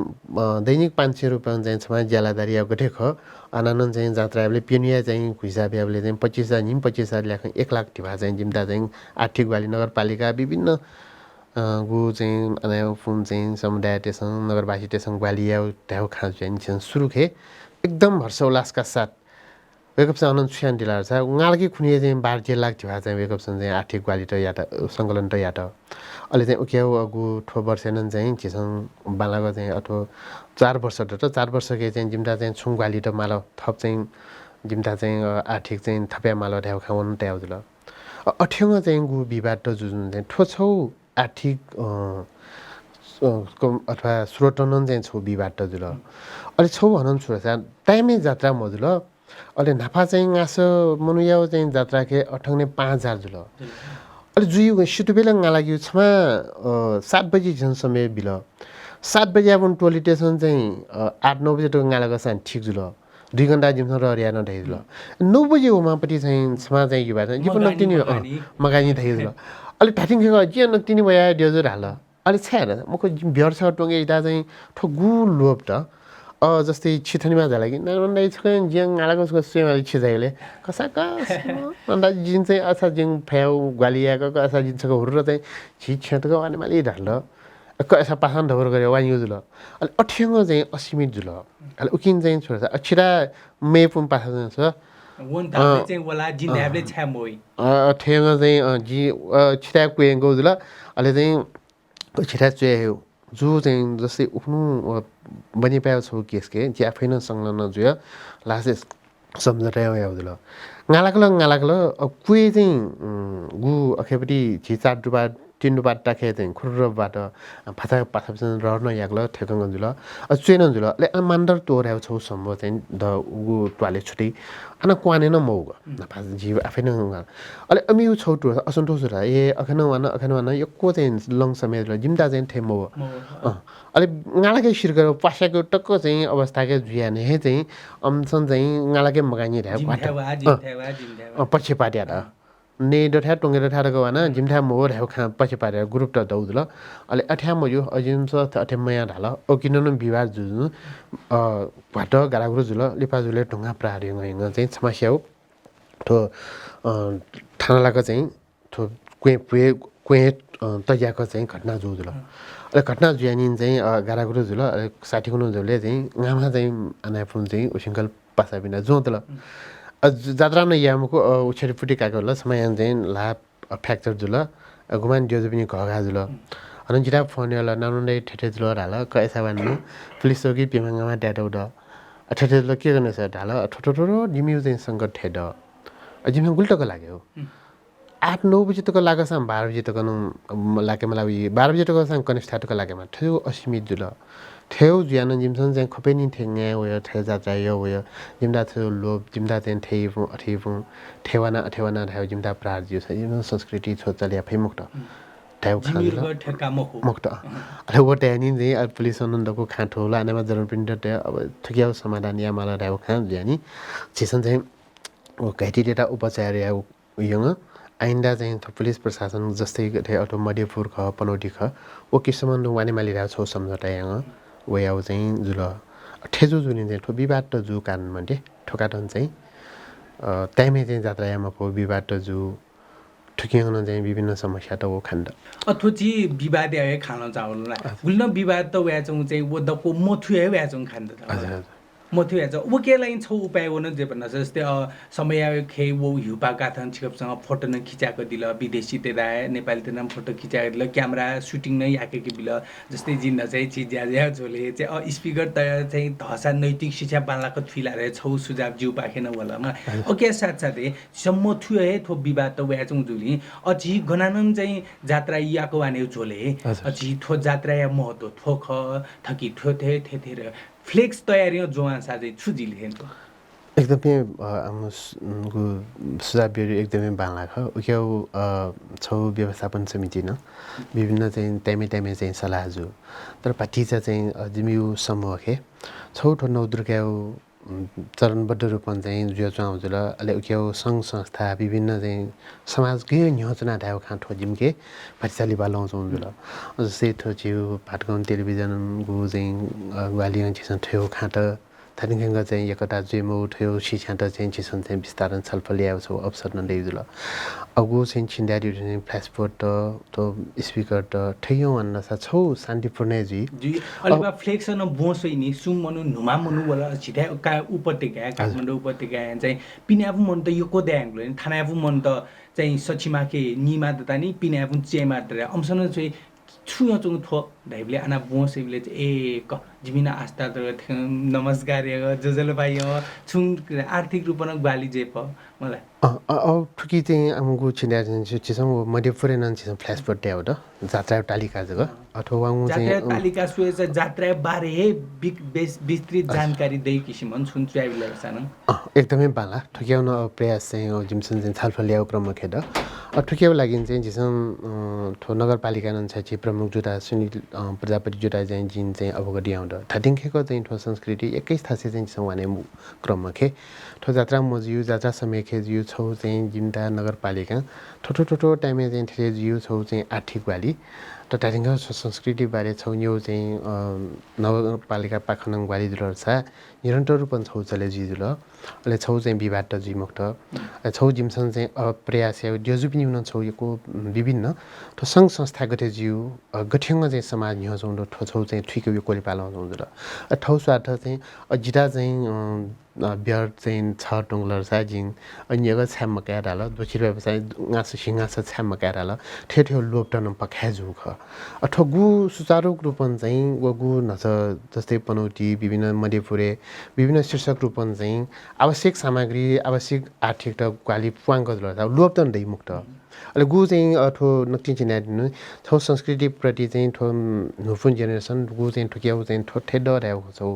दैनिक 500 रुपैयाँ चाहिँ क्षमा ज्यालादारी अब गठे ख आनन्द चाहिँ जात्राले पिनिया चाहिँ हिसाबले चाहिँ 25,000 निम 25,000 ल्याख 1 लाख टिभा चाहिँ जिम्ता चाहिँ आर्थिक वाली नगरपालिका विभिन्न गु चाहिँ अनाउ फुन चाहिँ समुदाय टेसँग नगरवासी टेसँग वालिया ढ्याउ खा चाहिँ सुरु खे एकदम हर्षोल्लासका साथ वेकअपसँग अनन्त सुयान दिलार छ गालकी खुनिए चाहिँ 12 लाख टिभा चाहिँ वेकअपसँग चाहिँ आर्थिक वाली त यात सङ्कलन त यात अहिले चाहिँ उक्याउ अगु ठो वर्षेनन् चाहिँ छिसँग बालाको चाहिँ अथवा 4 वर्ष त 4 वर्ष के चाहिँ जिम्ता चाहिँ छुङ वाली त माल थप चाहिँ जिम्ता चाहिँ आर्थिक चाहिँ थप्या माल ढ्याउ खाउन ट्याउ जुल अठ्यङ चाहिँ गु विवाद त जुजुन चाहिँ ठो छौ आर्थिक अथवा स्रोतनन चाहिँ छौ विवाद त जुल अहिले छौ भनन् सुरक्षा टाइमै जात्रा मजुल अहिले नाफा चाहिँ गाँस मनुयाउ चाहिँ जात्रा के 5,000 जुल अहिले जुयु सिटुबेला गालाग्यो छमा 7 बजी झन् समय बिल 7 बजी अब टोली स्टेसन चाहिँ 8-9 बजे त गालाको सान ठिक जुल 2 घण्टा जिमसँग ररिया न ढाइ जुल 9 बजे उमापट्टि चाहिँ छमा चाहिँ यो भए जिपन नक्तिनी मगानी ढाइ जुल अहिले ठाटिङ खेको जे नक्तिनी भया डेजर हाल अहिले छ्याएर मको बियर्छ टोंगे इदा चाहिँ ठगु लोभ त जस्तै छिथनीमा जाला कि नन्दाइ छ ज्याङ गालाको सेवाले छिजाइले कसाका नन्दा जिन चाहिँ असा जिङ फ्याउ ग्वालियाको असा जिन्छको हुर चाहिँ छिछेतको वाने माली ढाल कसा पासान ढोर गरे वान युज ल अहिले अठ्यङ चाहिँ असीमित जुल अहिले उकिन चाहिँ छोड्छ अछिरा मेपुम पासा छ वन थाले चाहिँ वला जिन ह्याबले छ्या मोइ अठ्यङ चाहिँ जी छिरा कुएंगो जुल अहिले चाहिँ छिरा चुयो जो चाहिँ जस्तै उफ्नु बनि पायो छौ केस के जे आफै न संलग्न जुय लासे सम्झटा याउदल गालाकल कुए चाहिँ गु अखेपटी छिचा डुबा 3 डुबा टाखे चाहिँ खुरबाट फाटा पाछापछि रहन याग्ल ठेकङ जुल चुएन जुल ले मान्दर तोर्याउ छौ सम्भव चाहिँ द गु टवाले छुटी अन क्वाने न मौग नफा जीव आफै न अले अमिउ छौ टु असन्तोष र अखन वान यको चाहिँ लङ समेत जिम्दा चाहिँ थेमो अले गालाके शिरगर पासाको टक्क चाहिँ अवस्थाके जुयाने हे चाहिँ अमसन चाहिँ गालाके मगानी रह्यो पछि पाट्या र ने डठा टोंगे ठारको वाना जिमठा मोर हेउ खा पछि पारे ग्रुप त दौदल अले अठ्या मयो अजिम स अठ्यामया ढाल ओकिनन विवाद जुजु भाट गारागुरु जुल लिपाजुले ढुंगा प्राहार यङ चाहिँ समस्या हो थो थानालाको चाहिँ थो क्वे तयाको चाहिँ घटना जुजुल अले घटना जुयानिन चाहिँ गारागुरु जुल 60 कुनो जुले चाहिँ गामा चाहिँ अनाफुन चाहिँ उसिंकल पासा बिना जोतल जात्रा न यामको उछेरपुटी काको ल समय चाहिँ ला फ्याक्चर जुल गुमान जोजु पनि घगा जुल अनि जिरा फोन ल नानुन्दै ठेठे जुल हाल कैसा भन्नु पुलिस चौकी पिमाङमा ट्याटौ द ठेठे जुल के गर्ने छ ढाल ठोठोठोरो जिम्यु चाहिँ संकट ठेड जिम्यु गुल्टको लाग्यो 8-9 बजे तक लाग्छ 12 बजे तक लाके मलाई 12 बजे तक सँग कनेक्ट लागेमा थियो असीमित जुल थेउ ज्यान जिमसन चाहिँ खपेनी थेङे वयो थे जात्रा यो वयो जिमदा थियो लोभ जिमदा चाहिँ थेइफु अठिफु ठेवाना थायो जिमदा प्रार जियो छ यो संस्कृति छ चल्या फेमुक्त थायो खानु ठेका मुक्त अले वो ट्यानी चाहिँ पुलिस आनन्दको खाठो लानेमा जरुर पिन्ड अब थकियाउ समाधान या माला थायो खान ज्यानी छिसन चाहिँ घाइते डेटा उपचार या यङ आइन्दा चाहिँ पुलिस प्रशासन जस्तै अथवा मध्यपुर ख पनौटी ख ओ किसमन वाने माली राव छौ सम्झटा यङ वयाउ चाहिँ जुल ठेजु जुनि चाहिँ ठो विवाद त जु कारण मन्टे ठोकाटन चाहिँ टाइमे चाहिँ जात्रायामा पो विवाद त जु ठुकिङ चाहिँ विभिन्न समस्या त वो खण्ड अथोची विवाद आए खान चावल गुल्न विवाद त वया चाहिँ वो दको मोथु है वया चाहिँ खान्द हजुर म थियो याज ओके लाइन छौ उपाय वन जे भन्ना जस्तै समय खे वो हिउपा गाथन छिकपसँग फोटो न खिचाएको दिल विदेशी तेदा नेपाली तेदा फोटो खिचाएको दिल क्यामेरा सुटिङ नै याके कि बिल जस्तै जिन्न चाहिँ चिज ज्या झोले चाहिँ स्पिकर त चाहिँ धसा नैतिक शिक्षा बालाको फिला रे छौ सुझाव जिउ पाखेन होला म ओके साथसाथै सम्म थियो हे थो विवाद त व्या चुङ जुली अझी गनानन चाहिँ जात्रा याको वाने झोले अझी थो जात्रा या महत्व थोख थकी थ्यो थे थे फ्लेक्स तयारी जोवान साझै छुजिले हेन्तो एकदमै हाम्रो सुझाव एकदमै बाला ख उक्याउ छौ व्यवस्थापन समिति न विभिन्न चाहिँ टाइमे चाहिँ सल्लाह जो तर पाटिचा चाहिँ जिम्यु समूह खे छौठो नौ दुर्गाउ चरणबद्ध रूपमा चाहिँ जो चाउँछ ल अहिले उक्याउ सङ्घ संस्था विभिन्न चाहिँ समाजकै योजना ढाउ खाँठो जिम्के पाठशाली बालाउँछौँ जुल जस्तै थो जिउ भाटगाउँ टेलिभिजन गु चाहिँ ग्वालियन छिसन ठ्यो खाँट थानिङ चाहिँ एकटा जेमो उठ्यो सिछाँट चाहिँ छिसन चाहिँ विस्तारण छलफल ल्याएको छ अवसर नदै जुल अगु चाहिँ छिन्डारी फ्ल्यासपोर्ट त स्पिकर त ठैयौँ अन्न छौ शान्तिपूर्ण जी अलिबा फ्लेक्स न बोसै नि सुम मनु नुमा मनु वला छिटा का उपत्यका काठमाडौँ उपत्यका चाहिँ पिनाबु मन त यो को द्याङ्गलो नि थानाबु मन त चाहिँ सचिमाके निमा दता नि पिनाबु चेमा दरा अम्सन चाहिँ छुया चुङ थो ढाइबले आना बोसैले चाहिँ ए क जिमिना आस्था त नमस्कार जो जले पाइयो छुङ आर्थिक रूपमा ग्वाली जेप मलाई ठुकी चाहिँ आमुगु छिन्डा छिसम मध्यपुरे नन छिसम फ्ल्यासपोर्ट ट्याउ त जात्रा तालिका जग अथवा उ चाहिँ जात्रा तालिका सुएछ जात्रा बारे विस्तृत जानकारी दै किसिम छुन ट्राभलर सान एकदमै बाला ठुक्याउन प्रयास चाहिँ जिमसन चाहिँ छलफल ल्याउ प्रमुख हेड ठुक्याउ लागि चाहिँ जिसम ठो नगरपालिका नन छ प्रमुख जुटा सुनिल प्रजापति जुटा चाहिँ जिन चाहिँ अवगति आउँद थाटिङखेको चाहिँ ठो संस्कृति एकै थासे चाहिँ सवाने क्रममा खे ठो जात्रा मजियु जात्रा समय खे जिउ छौ चाहिँ जिम्ता नगरपालिका ठोठो टाइममा चाहिँ ठेले जिउ छौ चाहिँ आर्थिक वाली त टाइटिङ संस्कृति बारे छौ यो चाहिँ नगरपालिका पाखनङ वाली जुल छ निरन्तर रूपमा छौ चले जिजुल अहिले छौ चाहिँ विवाद त जिमुक्त छौ जिमसन चाहिँ प्रयास या ज्योजु पनि हुन छौ यो विभिन्न ठो सङ्घ संस्था गठे जिउ गठ्यङ्ग चाहिँ समाज यहाँ छौ ठो छौ चाहिँ ठिक यो कोली पालाउँछौँ जुल ठौ स्वार्थ चाहिँ जिटा चाहिँ बियर चाहिँ छ टुङ्लर साजिङ अनि यगा छ्याम मकाएर हाल दोषी व्यवसाय गाँसो सिंगासो छ्याम मकाएर हाल ठेठ्यो लोपटन पख्या जुख अथवा गु सुचारू रूपमा चाहिँ गु नछ जस्तै पनौटी विभिन्न मध्यपुरे विभिन्न शीर्षक रूपमा चाहिँ आवश्यक सामग्री आवश्यक आर्थिक त क्वाली पुवाङ्क लोपटन दै मुक्त अहिले गु चाहिँ ठो नक्ति चिनाइदिनु छौ संस्कृतिप्रति चाहिँ ठो नुफुन जेनेरेसन गु चाहिँ ठुक्याउ चाहिँ ठो ठेड रहेको छौ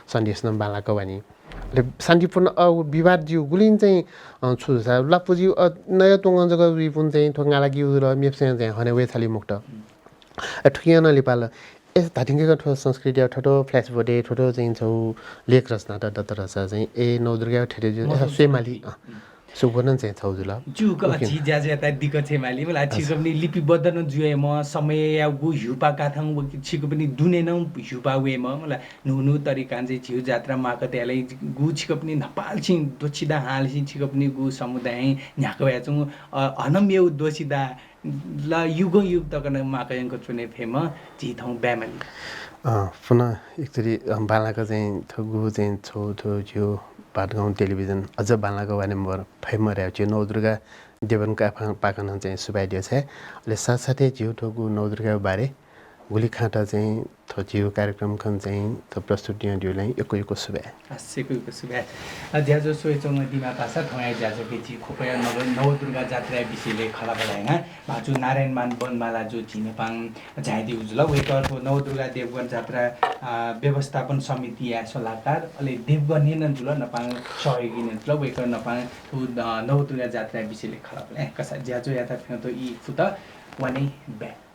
सन्देश न बालाको भनी शान्तिपूर्ण विवाद जिउ गुलिन चाहिँ छु लापुजिउ नयाँ तोङ्ग जग्गा विपुन चाहिँ ठोङ्गाला गिउ र मेप्सेन चाहिँ हने वेथाली मुक्त ठुकियान लिपाल यस धाटिङको ठो संस्कृति ठोटो फ्ल्यासबोर्डे ठोटो चाहिँ छौ लेख रचना त दत्त रचना चाहिँ ए नौदुर्गा ठेटे स्वेमाली सुवर्णन चाहिँ छौ जुल जुक अछि ज्याज्याता दिक छेमाली मला छिको पनि लिपिबद्ध न जुए म समय या गु हिउपा काथाङ छिको पनि दुने न हिउपा वे मला नुनु तरिका चाहिँ छिउ जात्रा माक त्याले गु छिको पनि नेपाल छि दोछिदा हाल छिको पनि गु समुदाय न्याको याचु अनम्य दोछिदा ल युग तकन माकयङको चुने फेम जिथौँ ब्यामली पुनः एकचोटि बालाको चाहिँ थगु चाहिँ छौ थो जिउ भाटगाउँ टेलिभिजन अझ बालाको बारे में फेमर्याएको थियो नवदुर्गा देवनका पाकन चाहिँ सुबाइदियो छ अहिले साथसाथै जिउ ठोगु नवदुर्गा बारे गुली खाँटा चाहिँ थो जिउ कार्यक्रम खन चाहिँ थो प्रस्तुतियाँ दिउलाई एको सुबा हास्यको सुबा ज्याजो सोचौँ दिमा पासा ठोया ज्याजो के जी खोपया नवदुर्गा जात्रा विषयले खला बलाएगा भाजु नारायण मान बनमाला जो चिनेपाङ झाइदी उजुल वेकरको नवदुर्गा देवगन जात्रा व्यवस्थापन समिति या सल्लाहकार अहिले देवगन नेन जुल नपाङ सहयोगी ने जुल वेकर नपाङ नवदुर्गा जात्रा विषयले खला बला कसा ज्याजो याता फेतो ई फुत वने बे